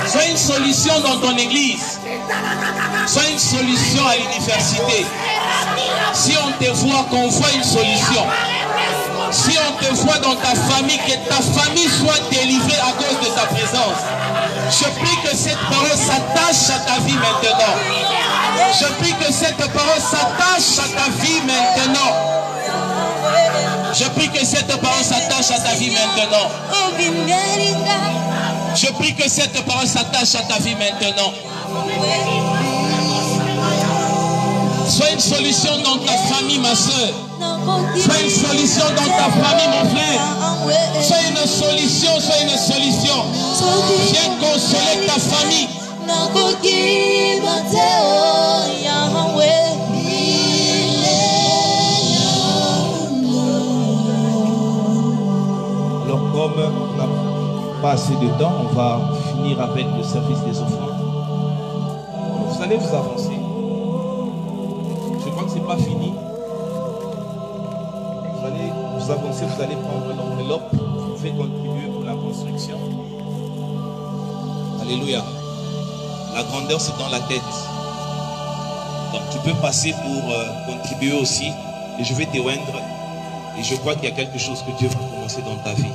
Sois une solution dans ton église. Sois une solution à l'université. Si on te voit, qu'on voit une solution. Si on te voit dans ta famille, que ta famille soit délivrée à cause de ta présence. Je prie que cette parole s'attache à ta vie maintenant. Je prie que cette parole s'attache à ta vie maintenant. Je prie que cette parole s'attache à ta vie maintenant. Je prie que cette parole s'attache à ta vie maintenant. Sois une solution dans ta famille, ma soeur. Sois une solution dans ta famille, mon frère. Sois une solution, sois une solution. Viens consoler ta famille. Alors, comme on n'a pas assez de temps, on va finir avec le service des offrandes. Vous allez vous avancer. Je crois que ce n'est pas fini. Vous allez vous avancer, vous allez prendre l'enveloppe. Vous pouvez contribuer pour la construction. Alléluia. La grandeur, c'est dans la tête. Donc tu peux passer pour contribuer aussi. Et je vais te oindre. Et je crois qu'il y a quelque chose que Dieu va commencer dans ta vie.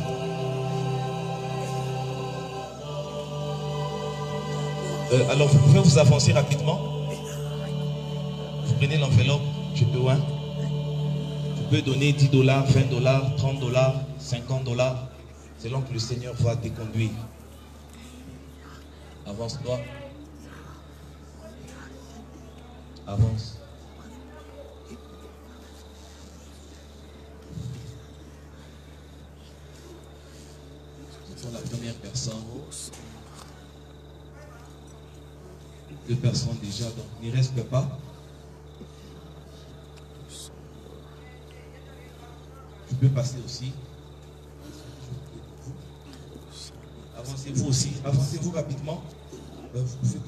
Alors vous pouvez vous avancer rapidement. Vous prenez l'enveloppe, je te oins. Tu peux donner $10, $20, $30, $50, selon que le Seigneur va te conduire. Avance-toi. Avance. Pour la première personne. 2 personnes déjà, donc n'y reste pas. Tu peux passer aussi. Avancez-vous aussi. Avancez-vous rapidement. Vous pouvez.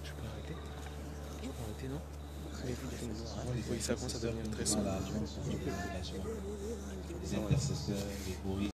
Je peux arrêter? Je peux arrêter, non? Oui, ça commence à devenir très sombre. Les intercesseurs, les bruits.